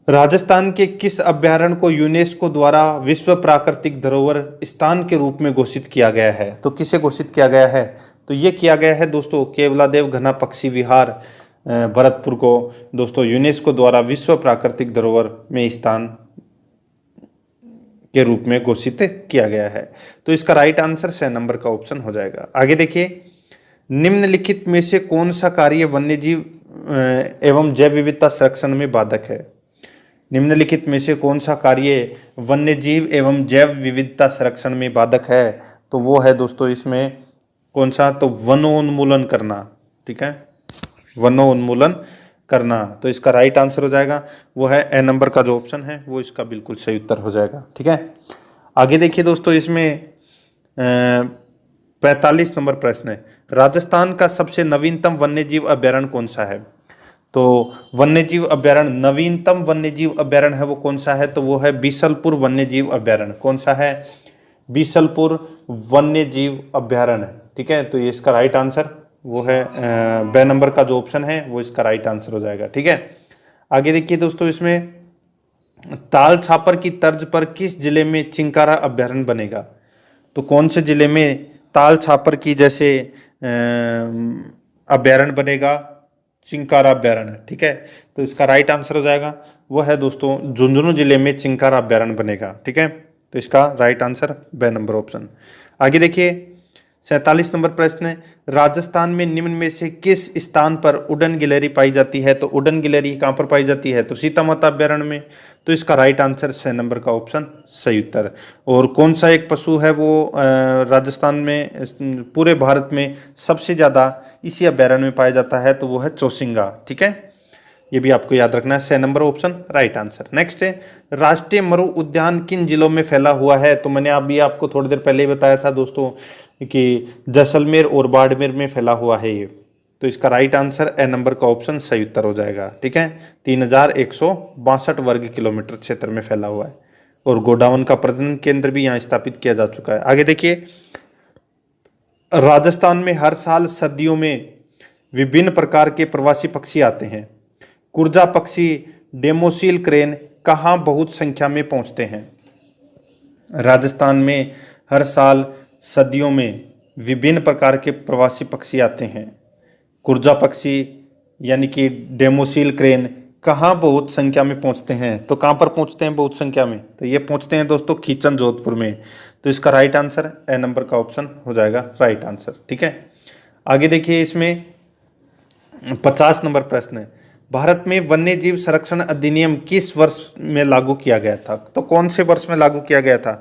S2: राजस्थान के किस अभ्यारण्य को यूनेस्को द्वारा विश्व प्राकृतिक धरोहर स्थान के रूप में घोषित किया गया है? तो किसे घोषित किया गया है? तो ये किया गया है दोस्तों केवलादेव घना पक्षी विहार भरतपुर को दोस्तों यूनेस्को द्वारा विश्व प्राकृतिक धरोहर में स्थान के रूप में घोषित किया गया है। तो इसका राइट आंसर 6 नंबर का ऑप्शन हो जाएगा। आगे देखिए, निम्नलिखित में से कौन सा कार्य वन्यजीव एवं जैव विविधता संरक्षण में बाधक है? निम्नलिखित में से कौन सा कार्य वन्यजीव एवं जैव विविधता संरक्षण में बाधक है? तो वो है दोस्तों इसमें कौन सा? तो वनोन्मूलन करना। ठीक है, वनोन्मूलन करना। तो इसका राइट आंसर हो जाएगा वो है ए नंबर का जो ऑप्शन है वो इसका बिल्कुल सही उत्तर हो जाएगा। ठीक है, आगे देखिए दोस्तों, इसमें 45 नंबर प्रश्न है, राजस्थान का सबसे नवीनतम वन्यजीव अभ्यारण्य कौन सा है? तो वन्यजीव अभ्यारण्य, नवीनतम वन्यजीव अभ्यारण्य है वो कौन सा है? तो वो है बीसलपुर वन्यजीव अभ्यारण्य। कौन सा है? बीसलपुर वन्यजीव अभ्यारण्य। ठीक है, तो ये इसका राइट आंसर वो है बे नंबर का जो ऑप्शन है वो इसका राइट आंसर हो जाएगा। ठीक है, आगे देखिए दोस्तों, इसमें ताल छापर की तर्ज पर किस जिले में चिंकारा अभ्यारण्य बनेगा? तो कौन से जिले में ताल छापर की जैसे अभ्यारण्य बनेगा? चिंकारा अभ्यारण्य। ठीक है, तो इसका राइट आंसर हो जाएगा वो है दोस्तों झुंझुनू जिले में चिंकारा अभ्यारण्य बनेगा। ठीक है, तो इसका राइट आंसर बे नंबर ऑप्शन। आगे देखिए, 47 नंबर प्रश्न है, राजस्थान में निम्न में से किस स्थान पर उड़न गिलहरी पाई जाती है? तो उड़न गिलहरी कहाँ पर पाई जाती है? तो सीता माता अभ्यारण्य में। तो इसका राइट आंसर 6 नंबर का ऑप्शन सही उत्तर। और कौन सा एक पशु है वो राजस्थान में पूरे भारत में सबसे ज़्यादा इसी अभ्यारण्य में पाया जाता है? तो वो है चौसिंगा। ठीक है, ये भी आपको याद रखना है, 6 number option right answer. Next है, राष्ट्रीय मरु उद्यान किन जिलों में फैला हुआ है? तो मैंने अभी आपको थोड़ी देर पहले ही बताया था दोस्तों कि जैसलमेर और बाड़मेर में फैला हुआ है ये। तो इसका राइट आंसर ए नंबर का ऑप्शन सही उत्तर हो जाएगा। ठीक है, 3162 वर्ग किलोमीटर क्षेत्र में फैला हुआ है और गोडाउन का प्रजनन केंद्र भी यहाँ स्थापित किया जा चुका है। आगे देखिए, राजस्थान में हर साल सर्दियों में विभिन्न प्रकार के प्रवासी पक्षी आते हैं। कुर्जा पक्षी, डेमोसिल क्रेन कहाँ बहुत संख्या में पहुंचते हैं? राजस्थान में हर साल सर्दियों में विभिन्न प्रकार के प्रवासी पक्षी आते हैं। कुर्जा पक्षी यानी कि डेमोसिल क्रेन कहाँ बहुत संख्या में पहुंचते हैं? तो कहाँ पर पहुंचते हैं बहुत संख्या में? तो ये पहुंचते हैं दोस्तों खीचन, जोधपुर में। तो इसका राइट आंसर ए नंबर का ऑप्शन हो जाएगा राइट आंसर। ठीक है, आगे देखिए, इसमें 50 नंबर प्रश्न है, भारत में वन्यजीव संरक्षण अधिनियम किस वर्ष में लागू किया गया था? तो कौन से वर्ष में लागू किया गया था?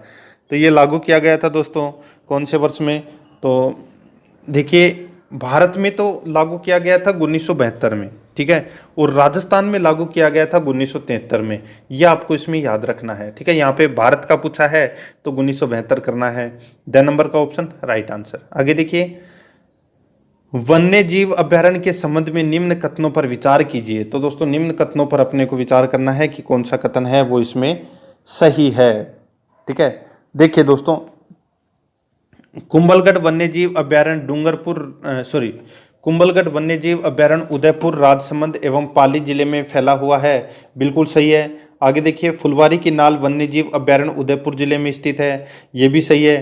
S2: तो ये लागू किया गया था दोस्तों कौन से वर्ष में? तो देखिए, भारत में तो लागू किया गया था 1972 में। ठीक है, और राजस्थान में लागू किया गया था 1973 में। यह आपको इसमें याद रखना है। ठीक है, यहाँ पे भारत का पूछा है तो 1972 करना है। द नंबर का ऑप्शन राइट आंसर। आगे देखिए, वन्य जीव अभ्यारण्य के संबंध में निम्न कथनों पर विचार कीजिए। तो दोस्तों निम्न कथनों पर अपने को विचार करना है कि कौन सा कथन है वो इसमें सही है। ठीक है, देखिए दोस्तों, कुंभलगढ़ वन्यजीव अभ्यारण्य कुंभलगढ़ वन्यजीव अभ्यारण्य उदयपुर, राजसमंद एवं पाली जिले में फैला हुआ है। बिल्कुल सही है। आगे देखिए, फुलवारी की नाल वन्यजीव अभ्यारण्य उदयपुर जिले में स्थित है। ये भी सही है।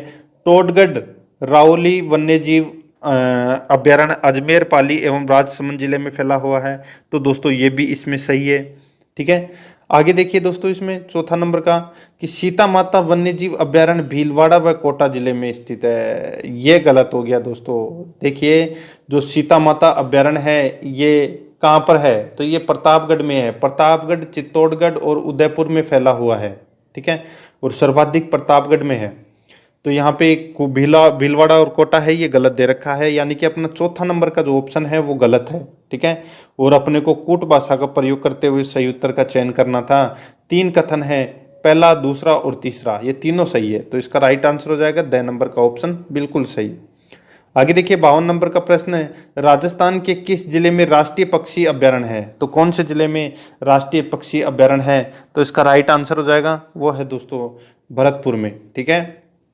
S2: टोडगढ़ राओली वन्यजीव अभ्यारण्य अजमेर, पाली एवं राजसमंद जिले में फैला हुआ है। तो दोस्तों ये भी इसमें सही है। ठीक है, आगे देखिए दोस्तों, इसमें चौथा नंबर का कि सीता माता वन्यजीव अभ्यारण्य भीलवाड़ा व कोटा जिले में स्थित है। ये गलत हो गया दोस्तों। देखिए, जो सीता माता अभ्यारण्य है ये कहाँ पर है? तो ये प्रतापगढ़ में है। प्रतापगढ़, चित्तौड़गढ़ और उदयपुर में फैला हुआ है। ठीक है, और सर्वाधिक प्रतापगढ़ में है। तो यहाँ पे भीलवाड़ा और कोटा है, ये गलत दे रखा है, यानी कि अपना चौथा नंबर का जो ऑप्शन है वो गलत है। ठीक है, और अपने को कूट भाषा का प्रयोग करते हुए सही उत्तर का चयन करना था। 3 कथन है, पहला, दूसरा और तीसरा, ये तीनों सही है। तो इसका राइट आंसर हो जाएगा द नंबर का ऑप्शन बिल्कुल सही। आगे देखिए, 52 नंबर का प्रश्न है, राजस्थान के किस जिले में राष्ट्रीय पक्षी अभ्यारण्य है? तो कौन से जिले में राष्ट्रीय पक्षी अभ्यारण्य है? तो इसका राइट आंसर हो जाएगा वो है दोस्तों भरतपुर में। ठीक है,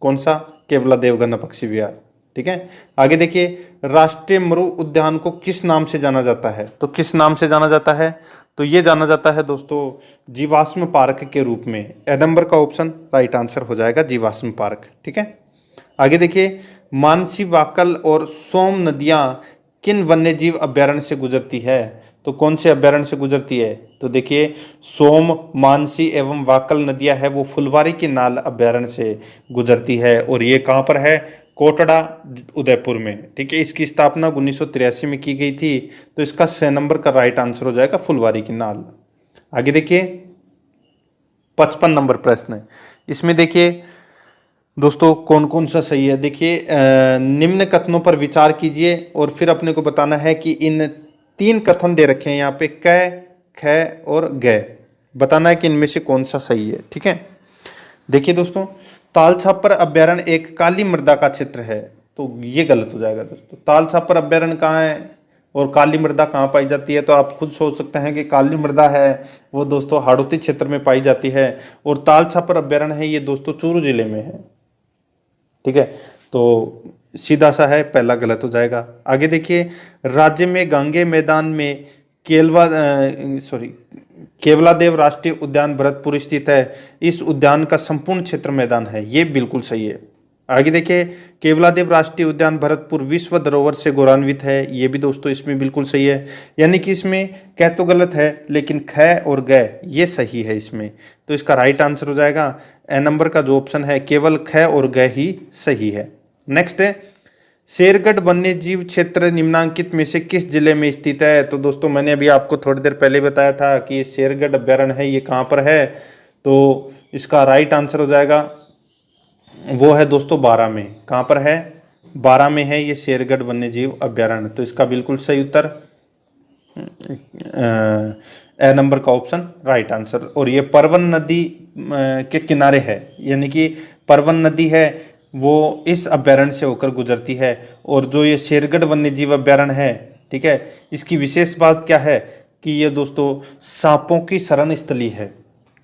S2: कौन सा? केवला देवगन्ना पक्षी विहार। ठीक है, आगे देखिए, राष्ट्रीय मरु उद्यान को किस नाम से जाना जाता है? तो किस नाम से जाना जाता है? तो ये जाना जाता है दोस्तों जीवाश्म पार्क के रूप में। ए नंबर का ऑप्शन राइट आंसर हो जाएगा जीवाश्म पार्क। ठीक है, आगे देखिए, मानसी, वाकल और सोम नदियां किन वन्यजीव अभ्यारण्य से गुजरती है? तो कौन से अभ्यारण्य से गुजरती है? तो देखिए सोम, मानसी एवं वाकल नदियां है वो फुलवारी की नाल अभ्यारण्य से गुजरती है और ये कहाँ पर है? कोटड़ा, उदयपुर में। ठीक है, इसकी स्थापना 1983 में की गई थी। तो इसका 6 नंबर का राइट आंसर हो जाएगा फुलवारी की नाल। आगे देखिए 55 नंबर प्रश्न है। इसमें देखिए दोस्तों कौन कौन सा सही है। देखिए निम्न कथनों पर विचार कीजिए और फिर अपने को बताना है कि इन 3 कथन दे रखे हैं यहाँ पे क, ख और ग। बताना है कि इनमें से कौन सा सही है। ठीक है, देखिए दोस्तों ताल छापर अभ्यारण्य एक काली मृदा का क्षेत्र है, तो ये गलत हो जाएगा दोस्तों। ताल छापर अभ्यारण्य कहाँ है और काली मृदा कहाँ पाई जाती है? तो आप खुद सोच सकते हैं कि काली मृदा है वो दोस्तों हाड़ौती क्षेत्र में पाई जाती है और ताल छापर अभ्यारण्य है ये दोस्तों चूरू जिले में है। ठीक है, तो सीधा सा है, पहला गलत हो जाएगा। आगे देखिए राज्य में गांगे मैदान में केवलादेव राष्ट्रीय उद्यान भरतपुर स्थित है। इस उद्यान का संपूर्ण क्षेत्र मैदान है, ये बिल्कुल सही है। आगे देखिए केवलादेव राष्ट्रीय उद्यान भरतपुर विश्व धरोहर से गौरवान्वित है, ये भी दोस्तों इसमें बिल्कुल सही है। यानी कि इसमें कह तो गलत है लेकिन ख और ग ये सही है इसमें, तो इसका राइट आंसर हो जाएगा ए नंबर का जो ऑप्शन है, केवल ख और ग ही सही है। नेक्स्ट है शेरगढ़ वन्य जीव क्षेत्र निम्नांकित में से किस जिले में स्थित है? तो दोस्तों मैंने अभी आपको थोड़ी देर पहले बताया था कि शेरगढ़ अभ्यारण्य है ये कहाँ पर है, तो इसका राइट आंसर हो जाएगा वो है दोस्तों 12 में। कहाँ पर है? 12 में है ये शेरगढ़ वन्य जीव अभ्यारण्य, तो इसका बिल्कुल सही उत्तर ए नंबर का ऑप्शन राइट आंसर। और ये परवन नदी के किनारे है, यानी कि परवन नदी है वो इस अभ्यारण्य से होकर गुजरती है। और जो ये शेरगढ़ वन्य जीव अभ्यारण्य है, ठीक है, इसकी विशेष बात क्या है कि ये दोस्तों सांपों की शरण स्थली है,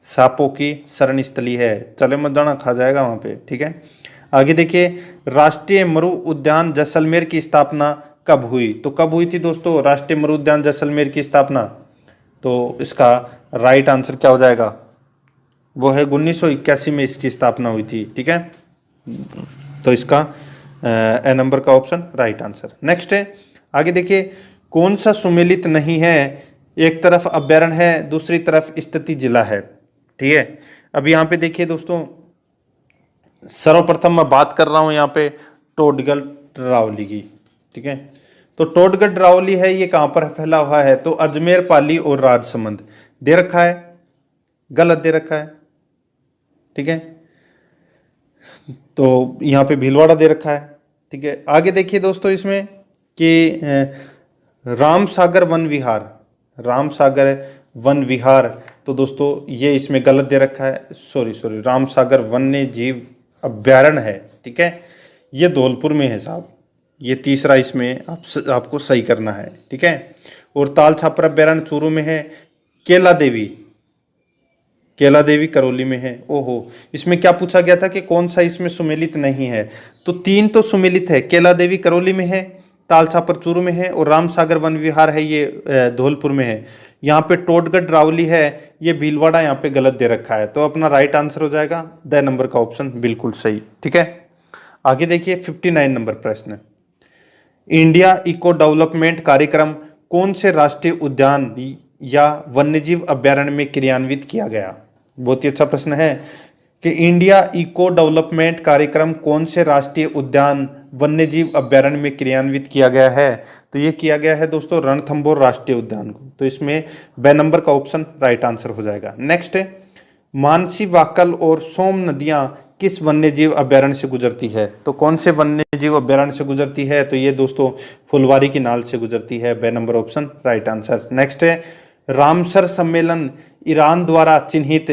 S2: सांपों की शरण स्थली है। चले मत जाना, खा जाएगा वहां पे। ठीक है, आगे देखिए राष्ट्रीय मरु उद्यान जैसलमेर की स्थापना कब हुई? तो कब हुई थी दोस्तों राष्ट्रीय मरु उद्यान जैसलमेर की स्थापना? तो इसका राइट आंसर क्या हो जाएगा? वो है 1981 में इसकी स्थापना हुई थी। ठीक है, तो इसका ए नंबर का ऑप्शन राइट आंसर। नेक्स्ट है आगे देखिए कौन सा सुमेलित नहीं है? एक तरफ अभ्यारण्य है, दूसरी तरफ स्थिति जिला है। ठीक है, अब यहाँ पे देखिए दोस्तों सर्वप्रथम मैं बात कर रहा हूँ यहाँ पे टोडगढ़ ड्रावली की। ठीक है, तो टोडगढ़ ड्रावली है ये कहाँ पर फैला हुआ है? तो अजमेर, पाली और राजसमंद दे रखा है, गलत दे रखा है। ठीक है, तो यहाँ पे भीलवाड़ा दे रखा है। ठीक है, आगे देखिए दोस्तों इसमें कि रामसागर वन विहार, रामसागर वन विहार, तो दोस्तों ये इसमें गलत दे रखा है। सॉरी रामसागर वन्य जीव अभ्यारण्य है। ठीक है, ये धौलपुर में है साहब, ये तीसरा इसमें आपको सही करना है। ठीक है, और ताल छापर अभ्यारण्य चूरू में है। केला देवी करौली में है। ओहो, इसमें क्या पूछा गया था कि कौन सा इसमें सुमेलित नहीं है? तो 3 तो सुमेलित है, केला देवी करौली में है, ताल छापर चूरू में है और रामसागर वन विहार है ये धौलपुर में है। यहाँ पे टोडगढ़ ड्रावली है ये भीलवाड़ा यहाँ पे गलत दे रखा है, तो अपना राइट आंसर हो जाएगा द नंबर का ऑप्शन बिल्कुल सही। ठीक है, आगे देखिए 59 नंबर प्रश्न। इंडिया इको डेवलपमेंट कार्यक्रम कौन से राष्ट्रीय उद्यान या वन्यजीव अभ्यारण्य में क्रियान्वित किया गया? बहुत ही अच्छा प्रश्न है कि इंडिया इको डेवलपमेंट कार्यक्रम कौन से राष्ट्रीय उद्यान वन्यजीव अभ्यारण्य में क्रियान्वित किया गया है? तो ये किया गया है दोस्तों रणथंभौर राष्ट्रीय उद्यान को, तो इसमें ब नंबर का ऑप्शन राइट आंसर हो जाएगा। नेक्स्ट है मानसी, वाकल और सोम नदियां किस वन्यजीव अभ्यारण्य से गुजरती है? तो कौन से वन्यजीव अभ्यारण्य से गुजरती है? तो ये दोस्तों फुलवारी की नाल से गुजरती है, ब number option right answer. Next है रामसर सम्मेलन ईरान द्वारा चिन्हित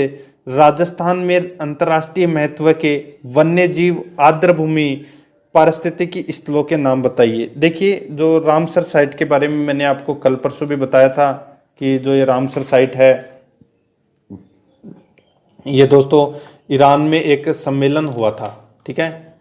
S2: राजस्थान में अंतर्राष्ट्रीय महत्व के वन्यजीव आर्द्रभूमि पारिस्थितिकी स्थलों के नाम बताइए। देखिए जो रामसर साइट के बारे में मैंने आपको कल परसों भी बताया था कि जो ये रामसर साइट है ये दोस्तों ईरान में एक सम्मेलन हुआ था। ठीक है,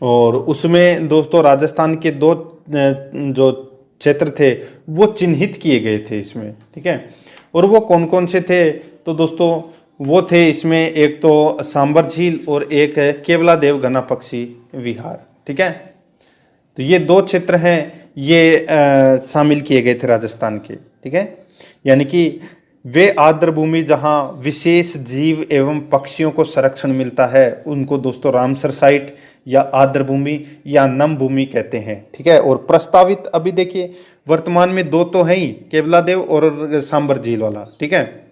S2: और उसमें दोस्तों राजस्थान के 2 जो क्षेत्र थे वो चिन्हित किए गए थे इसमें। ठीक है, और वो कौन कौन से थे? तो दोस्तों वो थे इसमें एक तो सांबर झील और एक है केवलादेव घना पक्षी विहार। ठीक है, तो ये 2 क्षेत्र हैं ये शामिल किए गए थे राजस्थान के। ठीक है, यानी कि वे आर्द्र भूमि जहां विशेष जीव एवं पक्षियों को संरक्षण मिलता है उनको दोस्तों रामसर साइट या आर्द्र भूमि या नम भूमि कहते हैं। ठीक है, और प्रस्तावित अभी देखिए वर्तमान में दो तो है ही, केवलादेव और सांबर झील वाला। ठीक है,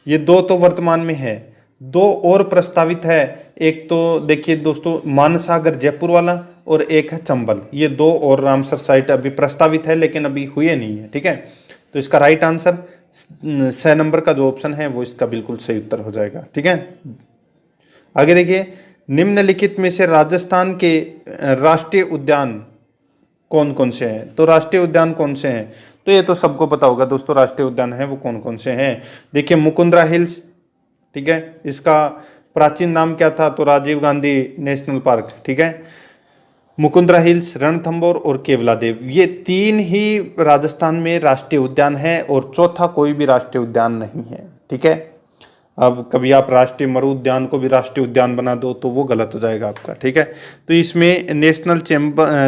S2: ये दो तो वर्तमान में है, दो और प्रस्तावित है। एक तो देखिए दोस्तों मानसागर जयपुर वाला और एक है चंबल। ये दो और रामसर साइट अभी प्रस्तावित है लेकिन अभी हुए नहीं है। ठीक है, तो इसका राइट आंसर 6 नंबर का जो ऑप्शन है वो इसका बिल्कुल सही उत्तर हो जाएगा। ठीक है, आगे देखिए निम्नलिखित में से राजस्थान के राष्ट्रीय उद्यान कौन कौन से हैं। तो राष्ट्रीय उद्यान कौन से हैं, तो ये तो सबको पता होगा दोस्तों, राष्ट्रीय उद्यान है वो कौन कौन से हैं। देखिए मुकुंदरा हिल्स, ठीक है, इसका प्राचीन नाम क्या था, तो राजीव गांधी नेशनल पार्क। ठीक है, मुकुंदरा हिल्स, रणथंभौर और केवलादेव, ये 3 ही राजस्थान में राष्ट्रीय उद्यान है और चौथा कोई भी राष्ट्रीय उद्यान नहीं है। ठीक है, अब कभी आप राष्ट्रीय मरु उद्यान को भी राष्ट्रीय उद्यान बना दो तो वो गलत हो जाएगा आपका। ठीक है, तो इसमें नेशनल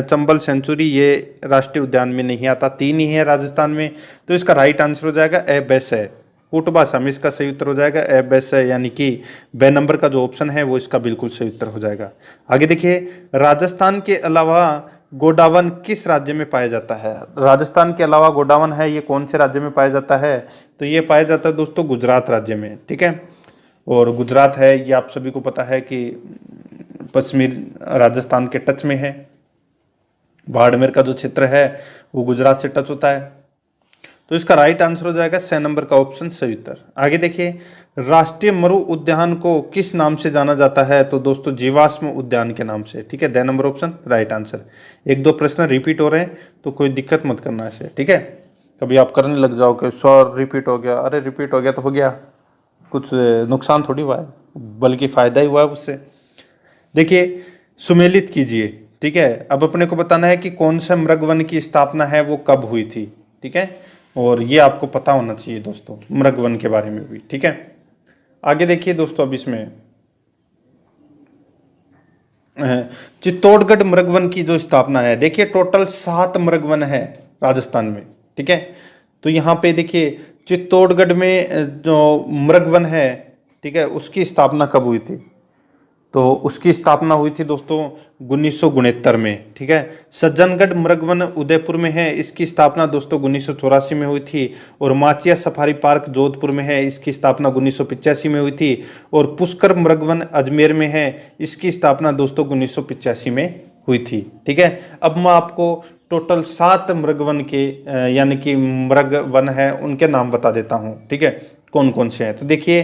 S2: चंबल सेंचुरी ये राष्ट्रीय उद्यान में नहीं आता, 3 ही है राजस्थान में। तो इसका राइट आंसर हो जाएगा ए बेस है, कूट भाषा में इसका सही उत्तर हो जाएगा ए बेस है, यानी कि बे नंबर का जो ऑप्शन है वो इसका बिल्कुल सही उत्तर हो जाएगा। आगे देखिए राजस्थान के अलावा गोडावन किस राज्य में पाया जाता है। राजस्थान के अलावा गोडावन है ये कौन से राज्य में पाया जाता है, तो ये पाया जाता है दोस्तों गुजरात राज्य में। ठीक है, और गुजरात है ये आप सभी को पता है कि पश्चिमी राजस्थान के टच में है। बाड़मेर का जो क्षेत्र है वो गुजरात से टच होता है। तो इसका राइट आंसर हो जाएगा 6 नंबर का ऑप्शन सही उत्तर। आगे देखिए राष्ट्रीय मरु उद्यान को किस नाम से जाना जाता है, तो दोस्तों जीवाश्म उद्यान के नाम से। ठीक है, 2 नंबर ऑप्शन राइट आंसर। 1-2 प्रश्न रिपीट हो रहे हैं तो कोई दिक्कत मत करना इसे। ठीक है, कभी आप करने लग जाओ कि सर रिपीट हो गया, अरे रिपीट हो गया तो हो गया, कुछ नुकसान थोड़ी हुआ है, बल्कि फायदा ही हुआ है उससे। देखिए सुमेलित कीजिए। ठीक है, अब अपने को बताना है कि कौन सा मृगवन की स्थापना है वो कब हुई थी। ठीक है, और ये आपको पता होना चाहिए दोस्तों मृगवन के बारे में भी। ठीक है, आगे देखिए दोस्तों अब इसमें चित्तौड़गढ़ मृगवन की जो स्थापना है, देखिए टोटल 7 मृगवन है राजस्थान में। ठीक है, तो यहाँ पे देखिए चित्तौड़गढ़ में जो मृगवन है, ठीक है, उसकी स्थापना कब हुई थी, तो उसकी स्थापना हुई थी दोस्तों 1969 में। ठीक है, सज्जनगढ़ मृगवन उदयपुर में है, इसकी स्थापना दोस्तों 1984 में हुई थी। और माचिया सफारी पार्क जोधपुर में है, इसकी स्थापना 1985 में हुई थी। और पुष्कर मृगवन अजमेर में है, इसकी स्थापना दोस्तों 1985 में हुई थी। ठीक है, अब मैं आपको टोटल 7 मृगवन के यानी कि मृगवन है उनके नाम बता देता हूँ। ठीक है, कौन कौन से हैं, तो देखिए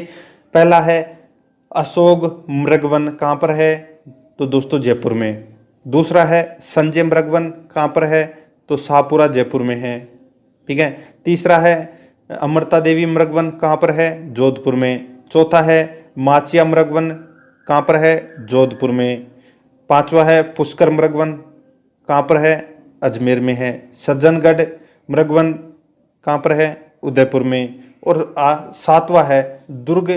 S2: पहला है अशोक मृगवन, कहाँ पर है, तो दोस्तों जयपुर में। दूसरा है संजय मृगवन, कहाँ पर है, तो शाहपुरा जयपुर में है। ठीक है, तीसरा है अमृता देवी मृगवन, कहाँ पर है, जोधपुर में। चौथा है माचिया मृगवन, कहाँ पर है, जोधपुर में। पांचवा है पुष्कर मृगवन, कहाँ पर है, अजमेर में है। सज्जनगढ़ मृगवन कहाँ पर है, उदयपुर में। और 7वां है दुर्ग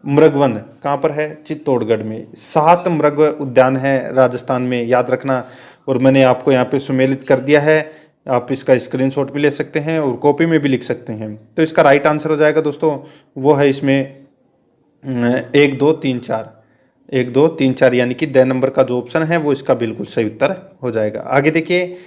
S2: मृगवन, कहाँ पर है, चित्तौड़गढ़ में। 7 मृग उद्यान है राजस्थान में, याद रखना। और मैंने आपको यहाँ पे सुमेलित कर दिया है, आप इसका स्क्रीनशॉट भी ले सकते हैं और कॉपी में भी लिख सकते हैं। तो इसका राइट आंसर हो जाएगा दोस्तों वो है इसमें 1 2 3 4, 1 2 3 4, यानी कि 2 नंबर का जो ऑप्शन है वो इसका बिल्कुल सही उत्तर हो जाएगा। आगे देखिए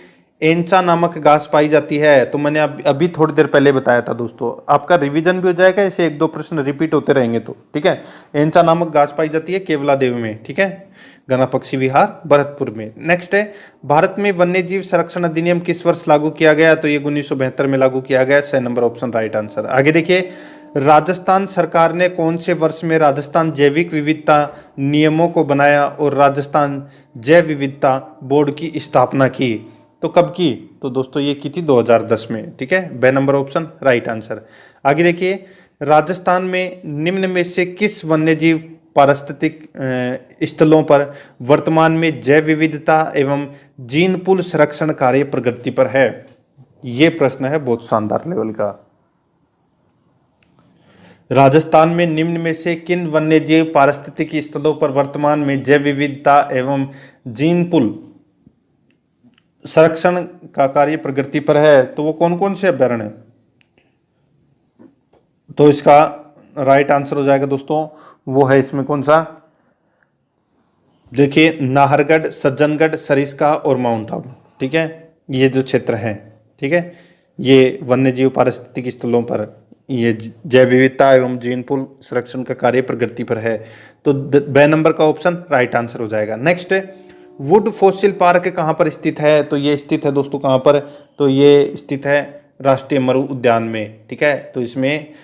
S2: एंचा नामक घास पाई जाती है, तो मैंने अभी थोड़ी देर पहले बताया था दोस्तों, आपका रिवीजन भी हो जाएगा, ऐसे 1-2 प्रश्न रिपीट होते रहेंगे तो। ठीक है, एंचा नामक घास पाई जाती है केवलादेव में। ठीक है, गना पक्षी विहार भरतपुर में। नेक्स्ट है भारत में वन्य जीव संरक्षण अधिनियम किस वर्ष लागू किया गया, तो ये 1972 में लागू किया गया। 6 नंबर ऑप्शन राइट आंसर। आगे देखिए राजस्थान सरकार ने कौन से वर्ष में राजस्थान जैविक विविधता नियमों को बनाया और राजस्थान जैव विविधता बोर्ड की स्थापना की, तो कब की, तो दोस्तों ये की थी 2010 में। ठीक है, 2 नंबर ऑप्शन राइट आंसर। आगे देखिए राजस्थान में निम्न में से किस वन्यजीव पारिस्थितिक स्थलों पर वर्तमान में जैव विविधता एवं जीन पूल संरक्षण कार्य प्रगति पर है, ये प्रश्न है बहुत शानदार लेवल का। राजस्थान में निम्न में से किन वन्यजीव पारिस्थितिक स्थलों पर वर्तमान में जैव विविधता एवं जीन पूल संरक्षण का कार्य प्रगति पर है, तो वो कौन कौन से अभ्यारण्य है, तो इसका राइट आंसर हो जाएगा दोस्तों, वो है इसमें कौन सा, देखिए नाहरगढ़, सज्जनगढ़, सरिस्का और माउंट आबू। ठीक है, ये जो क्षेत्र है, ठीक है, ये वन्यजीव पारिस्थितिक स्थलों पर ये जैव विविधता एवं जीन पूल संरक्षण का कार्य प्रगति पर है। तो ब नंबर का ऑप्शन राइट आंसर हो जाएगा। नेक्स्ट, वुड फॉसिल पार्क कहाँ पर स्थित है? तो ये स्थित है दोस्तों कहाँ पर, तो ये स्थित है राष्ट्रीय मरु उद्यान में। ठीक है, तो इसमें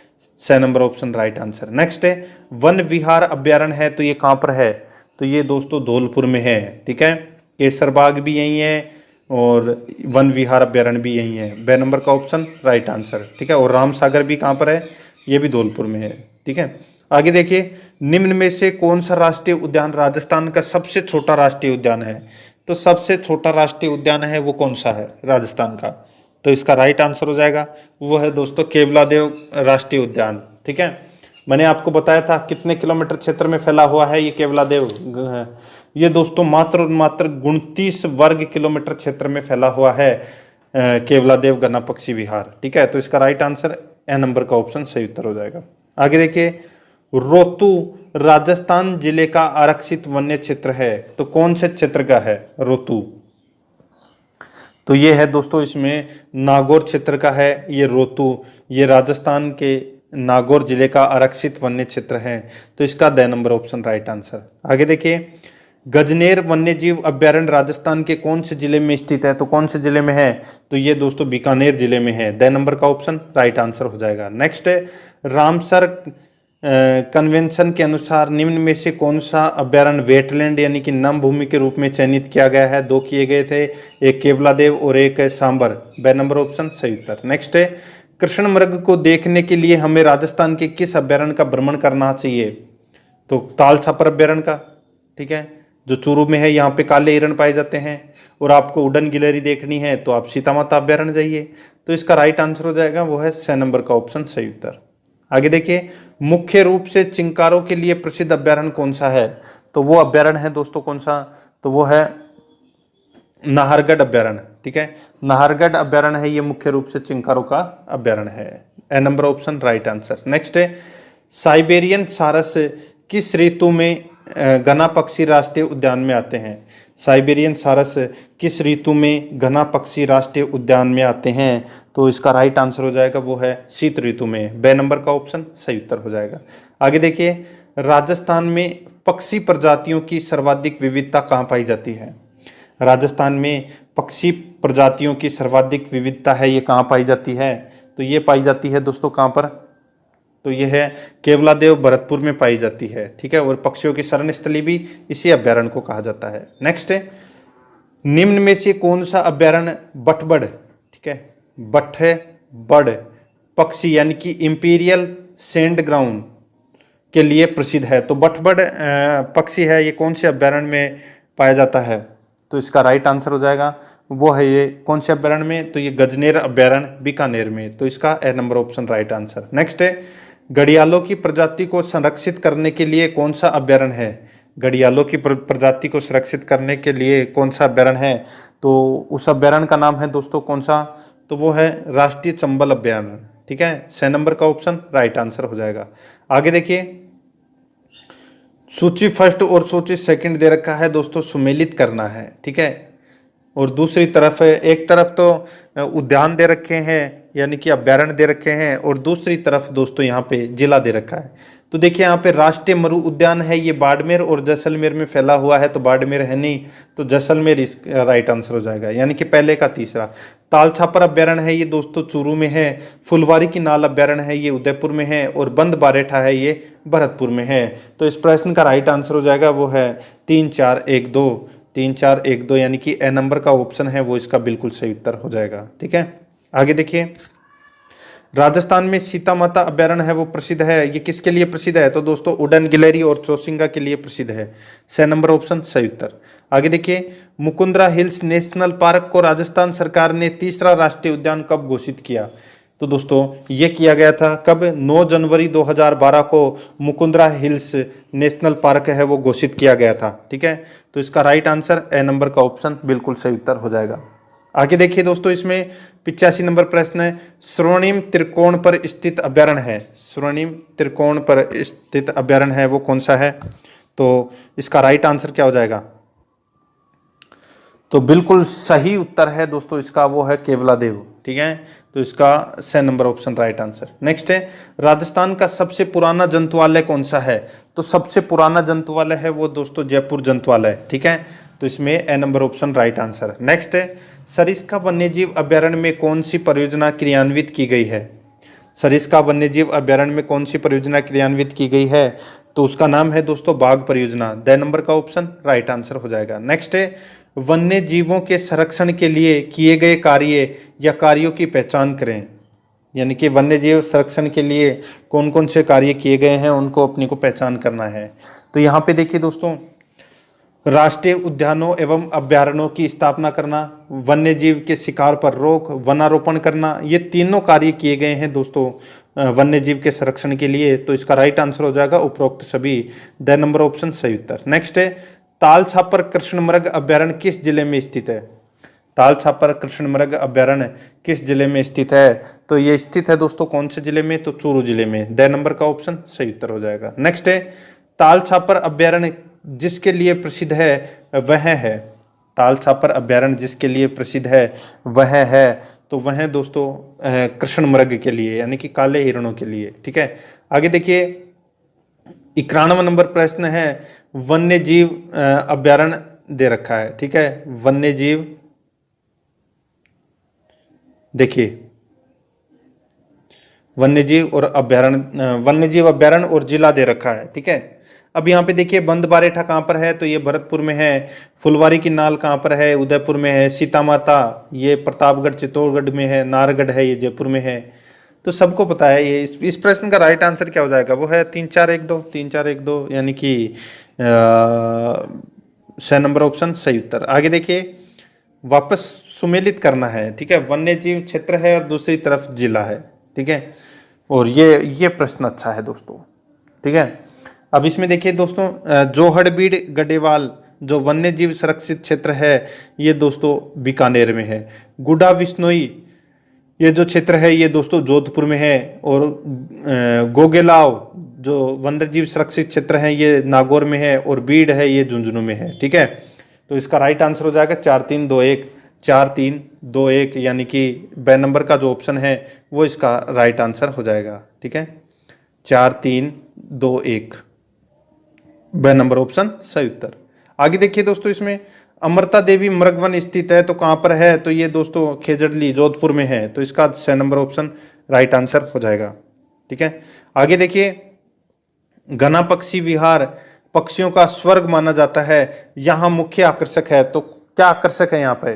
S2: 6 number option right answer. Next है वन विहार अभ्यारण्य है, तो ये कहाँ पर है? तो ये दोस्तों धौलपुर में है। ठीक है, केसर बाग भी यही है और वन विहार अभ्यारण्य भी यही है। ब नंबर का ऑप्शन राइट आंसर। ठीक है, और रामसागर भी कहाँ पर है? ये भी धौलपुर में है। ठीक है, आगे देखिए, निम्न में से कौन सा राष्ट्रीय उद्यान राजस्थान का सबसे छोटा राष्ट्रीय उद्यान है? तो सबसे छोटा राष्ट्रीय उद्यान है वो कौन सा है राजस्थान का? तो इसका राइट आंसर हो जाएगा, वो है दोस्तों केवलादेव राष्ट्रीय उद्यान। ठीक है, मैंने आपको बताया था कितने किलोमीटर क्षेत्र में फैला हुआ है ये केवलादेव। ये दोस्तों मात्र और मात्र 29 वर्ग किलोमीटर क्षेत्र में फैला हुआ है केवलादेव गना पक्षी विहार। ठीक है, तो इसका राइट आंसर ए नंबर का ऑप्शन सही उत्तर हो जाएगा। आगे देखिए, रोतू राजस्थान जिले का आरक्षित वन्य क्षेत्र है, तो कौन से क्षेत्र का है रोतू? तो ये है दोस्तों इसमें नागौर क्षेत्र का है ये रोतू, ये राजस्थान के नागौर जिले का आरक्षित वन्य क्षेत्र है। तो इसका the number option right answer. आगे देखिए, गजनेर वन्यजीव अभ्यारण्य राजस्थान के कौन से जिले में स्थित है? तो कौन से जिले में है? तो ये दोस्तों बीकानेर जिले में है। द नंबर का ऑप्शन राइट आंसर हो जाएगा। नेक्स्ट है रामसर कन्वेंशन के अनुसार निम्न में से कौन सा अभ्यारण्य वेटलैंड यानी कि नम भूमि के रूप में चयनित किया गया है? 2 किए गए थे, एक केवलादेव और एक है सांबर। ब नंबर ऑप्शन सही उत्तर। नेक्स्ट है कृष्ण मृग को देखने के लिए हमें राजस्थान के किस अभ्यारण्य का भ्रमण करना चाहिए? तो ताल छापर अभ्यारण्य का। ठीक है, जो चूरू में है, यहाँ पे काले हिरण पाए जाते हैं। और आपको उड़न गिलहरी देखनी है तो आप सीता माता अभ्यारण्य जाइए। तो इसका राइट आंसर हो जाएगा, वो है 6 नंबर का ऑप्शन सही उत्तर। आगे देखिए, मुख्य रूप से चिंकारों के लिए प्रसिद्ध अभ्यारण्य कौन सा है? तो वो अभ्यारण्य है दोस्तों कौन सा? तो वो है नाहरगढ़ अभ्यारण्य। ठीक है, नाहरगढ़ अभ्यारण्य है ये मुख्य रूप से चिंकारों का अभ्यारण्य है। A number option right answer. Next है साइबेरियन सारस किस ऋतु में घना पक्षी राष्ट्रीय उद्यान में आते हैं? साइबेरियन सारस किस ऋतु में घना पक्षी राष्ट्रीय उद्यान में आते हैं? तो इसका राइट आंसर हो जाएगा, वो है शीत ऋतु में। ब नंबर का ऑप्शन सही उत्तर हो जाएगा। आगे देखिए, राजस्थान में पक्षी प्रजातियों की सर्वाधिक विविधता कहाँ पाई जाती है? राजस्थान में पक्षी प्रजातियों की सर्वाधिक विविधता है ये कहाँ पाई जाती है? तो ये पाई जाती है दोस्तों कहाँ पर? तो ये है केवलादेव भरतपुर में पाई जाती है। ठीक है, और पक्षियों की शरण स्थली भी इसी अभ्यारण्य को कहा जाता है। नेक्स्ट है निम्न में से कौन सा अभ्यारण्य बटबड़, ठीक है, बटबड़ पक्षी यानी कि इंपीरियल सैंड ग्राउंड के लिए प्रसिद्ध है? तो बटबड़ पक्षी है ये कौन से अभ्यारण्य में पाया जाता है? तो इसका राइट आंसर हो जाएगा, वो है ये कौन से अभ्यारण्य में? तो ये गजनेर अभ्यारण्य बीकानेर में। तो इसका A number option right answer. Next है घड़ियालों की प्रजाति को संरक्षित करने के लिए कौन सा अभ्यारण्य है? घड़ियालों की प्रजाति को सुरक्षित करने के लिए कौन सा अभ्यारण्य है? तो उस अभ्यारण्य का नाम है दोस्तों कौन सा? तो वो है राष्ट्रीय चंबल अभ्यारण्य। ठीक है, 6 नंबर का ऑप्शन राइट आंसर हो जाएगा। आगे देखिए, सूची फर्स्ट और सूची सेकंड दे रखा है दोस्तों, सुमेलित करना है। ठीक है, और दूसरी तरफ एक तरफ तो उद्यान दे रखे हैं यानी कि अभ्यारण्य दे रखे हैं, और दूसरी तरफ दोस्तों यहाँ पे जिला दे रखा है। तो देखिए यहाँ पे राष्ट्रीय मरु उद्यान है ये बाड़मेर और जैसलमेर में फैला हुआ है, तो बाड़मेर है नहीं, तो जैसलमेर इस राइट आंसर हो जाएगा, यानी कि पहले का तीसरा। ताल छापर अभ्यारण्य है ये दोस्तों चूरू में है, फुलवारी की नाल अभ्यारण्य है ये उदयपुर में है, और बंद बारेठा है ये भरतपुर में है। तो इस प्रश्न का राइट आंसर हो जाएगा, वो है 3 4 1 2 3 4 1 2, यानी कि ए नंबर का ऑप्शन है वो इसका बिल्कुल सही उत्तर हो जाएगा। ठीक है, आगे देखिए, राजस्थान में सीता माता अभ्यारण्य है वो प्रसिद्ध है, ये किसके लिए प्रसिद्ध है? तो दोस्तों उड़न गिलहरी और चौसिंगा के लिए प्रसिद्ध है। 6 नंबर ऑप्शन सही उत्तर। आगे देखिए, मुकुंदरा हिल्स नेशनल पार्क को राजस्थान सरकार ने तीसरा राष्ट्रीय उद्यान कब घोषित किया? तो दोस्तों ये किया गया था कब? 9 जनवरी 2012 को मुकुंदरा हिल्स नेशनल पार्क है वो घोषित किया गया था। ठीक है, तो इसका राइट आंसर ए नंबर का ऑप्शन बिल्कुल सही उत्तर हो जाएगा। आगे देखिए दोस्तों, इसमें 85 नंबर प्रश्न है, स्वर्णिम त्रिकोण पर स्थित अभ्यारण्य है। स्वर्णिम त्रिकोण पर स्थित अभ्यारण्य है वो कौन सा है? तो इसका राइट आंसर क्या हो जाएगा? तो बिल्कुल सही उत्तर है दोस्तों इसका, वो है केवलादेव। ठीक है, तो इसका 6 number option right answer. Next है, राजस्थान का सबसे पुराना जंतुआलय कौन सा है? तो सबसे पुराना जंतुआलय है वो दोस्तों जयपुर जंतुआलय। ठीक है, तो इसमें A number option right answer. Next है, सरिस्का वन्यजीव अभ्यारण्य में कौन सी परियोजना क्रियान्वित की गई है? सरिस्का वन्यजीव अभ्यारण्य में कौन सी परियोजना क्रियान्वित की गई है? तो उसका नाम है दोस्तों बाघ परियोजना। द नंबर का ऑप्शन राइट आंसर हो जाएगा। नेक्स्ट है, वन्य जीवों के संरक्षण के लिए किए गए कार्य या कार्यों की पहचान करें। यानी कि वन्य जीव संरक्षण के लिए कौन कौन से कार्य किए गए हैं उनको अपनी को पहचान करना है। तो यहाँ पे देखिए दोस्तों, राष्ट्रीय उद्यानों एवं अभ्यारण्यों की स्थापना करना, वन्य जीव के शिकार पर रोक, वनारोपण करना, ये तीनों कार्य किए गए हैं दोस्तों वन्य जीव के संरक्षण के लिए। तो इसका राइट आंसर हो जाएगा उपरोक्त सभी। द नंबर ऑप्शन सही उत्तर। नेक्स्ट है, ताल छापर कृष्णमृग अभ्यारण्य किस जिले में स्थित है? ताल छापर कृष्णमृग अभ्यारण्य किस जिले में स्थित है? तो ये स्थित है दोस्तों कौन से जिले में? तो चूरू जिले में। द नंबर का ऑप्शन सही उत्तर हो जाएगा। नेक्स्ट है, ताल छापर अभ्यारण्य जिसके लिए प्रसिद्ध है वह है। ताल छापर अभ्यारण्य जिसके लिए प्रसिद्ध है वह है, तो वह दोस्तों कृष्णमृग के लिए, यानी कि काले हिरणों के लिए। ठीक है, आगे देखिए 91 नंबर प्रश्न है, वन्य जीव अभ्यारण्य दे रखा है। ठीक है, वन्य जीव, देखिए वन्य जीव और अभ्यारण्य, वन्य जीव अभ्यारण्य और जिला दे रखा है। ठीक है, अब यहाँ पे देखिए बंद बारेठा कहाँ पर है? तो ये भरतपुर में है। फुलवारी की नाल कहाँ पर है? उदयपुर में है। सीता माता ये प्रतापगढ़ चित्तौड़गढ़ में है। नारगढ़ है ये जयपुर में है। तो सबको पता है ये। इस प्रश्न का राइट आंसर क्या हो जाएगा? वो है 3 4 1 2, 3 4 1 2, यानी कि 6 नंबर ऑप्शन सही उत्तर। आगे देखिए, वापस सुमेलित करना है। ठीक है, वन्य जीव क्षेत्र है और दूसरी तरफ जिला है। ठीक है, और ये प्रश्न अच्छा है दोस्तों। ठीक है, अब इसमें देखिए दोस्तों, जोहड़बीड़ गढ़ेवाल जो वन्य जीव संरक्षित क्षेत्र है ये दोस्तों बीकानेर में है। गुडा विश्नोई ये जो क्षेत्र है ये दोस्तों जोधपुर में है। और गोगेलाव जो वन्य जीव सुरक्षित क्षेत्र है ये नागौर में है। और बीड़ है ये झुंझुनू में है। ठीक है, तो इसका राइट आंसर हो जाएगा 4 3 2 1, 4 3 2 1, यानी कि ब नंबर का जो ऑप्शन है वो इसका राइट आंसर हो जाएगा। ठीक है, 4 3 2 1, ब नंबर ऑप्शन सही उत्तर। आगे देखिए दोस्तों, इसमें अमृता देवी मृगवन स्थित है तो कहाँ पर है? तो ये दोस्तों खेजड़ली जोधपुर में है। तो इसका 6 नंबर ऑप्शन राइट आंसर हो जाएगा। ठीक है, आगे देखिए, घना पक्षी विहार पक्षियों का स्वर्ग माना जाता है, यहाँ मुख्य आकर्षक है। तो क्या आकर्षक है यहाँ पे?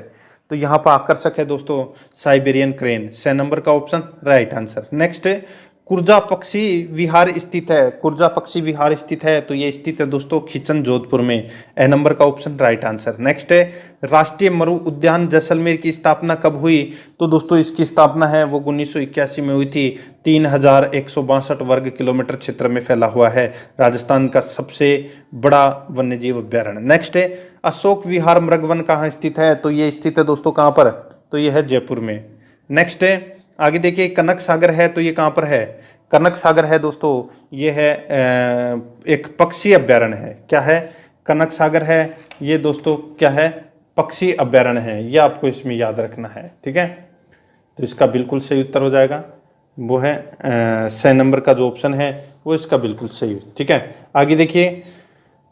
S2: तो यहाँ पर आकर्षक है दोस्तों साइबेरियन क्रेन। 6 नंबर का ऑप्शन राइट आंसर। नेक्स्ट है, कुर्जा पक्षी विहार स्थित है। कुर्जा पक्षी विहार स्थित है तो ये स्थित है दोस्तों खिचन जोधपुर में। ए नंबर का ऑप्शन राइट आंसर। नेक्स्ट है, राष्ट्रीय मरु उद्यान जैसलमेर की स्थापना कब हुई? तो दोस्तों इसकी स्थापना है वो 1981 में हुई थी। 3162 वर्ग किलोमीटर क्षेत्र में फैला हुआ है। राजस्थान का सबसे बड़ा वन्यजीव अभ्यारण्य। नेक्स्ट है, अशोक विहार मृगवन कहाँ स्थित है? तो ये स्थित है दोस्तों कहाँ पर? तो ये है जयपुर में। नेक्स्ट है, आगे देखिए, कनक सागर है तो ये कहाँ पर है? कनक सागर है दोस्तों, ये है एक पक्षी अभ्यारण्य है। क्या है? कनक सागर है ये दोस्तों, क्या है? पक्षी अभ्यारण्य है। ये आपको इसमें याद रखना है। ठीक है, तो इसका बिल्कुल सही उत्तर हो जाएगा वो है 6 नंबर का जो ऑप्शन है वो इसका बिल्कुल सही। ठीक है, आगे देखिए,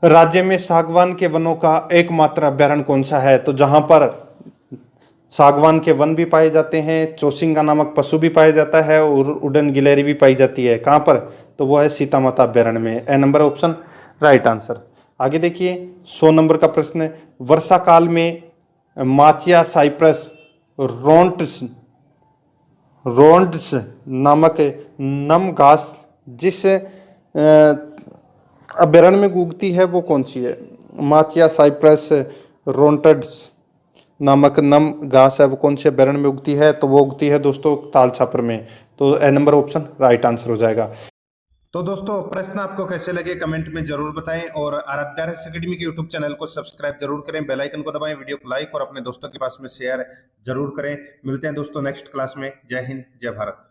S2: राज्य में सागवान के वनों का एकमात्र अभ्यारण्य कौन सा है? तो जहां पर सागवान के वन भी पाए जाते हैं, चौसिंगा नामक पशु भी पाया जाता है और उड़न गिलहरी भी पाई जाती है। कहाँ पर? तो वो है सीता माता अभ्यारण्य में। ए नंबर ऑप्शन राइट आंसर। आगे देखिए, 100 नंबर का प्रश्न है, वर्षा काल में माचिया साइप्रस रोन्ड्स नामक नम घास जिस अभ्यारण्य में उगती है वो कौन सी है? माचिया साइप्रस रोन्ट्स नामक नम घास है वो कौन से अभ्यारण्य में उगती है? तो वो उगती है दोस्तों ताल छापर में। तो ए नंबर ऑप्शन राइट आंसर हो जाएगा।
S1: तो दोस्तों प्रश्न आपको कैसे लगे कमेंट में जरूर बताएं और आराध्या रेस एकेडमी के यूट्यूब चैनल को सब्सक्राइब जरूर करें, बेल आइकन को दबाएं, वीडियो को लाइक और अपने दोस्तों के पास में शेयर जरूर करें। मिलते हैं दोस्तों नेक्स्ट क्लास में। जय हिंद, जय भारत।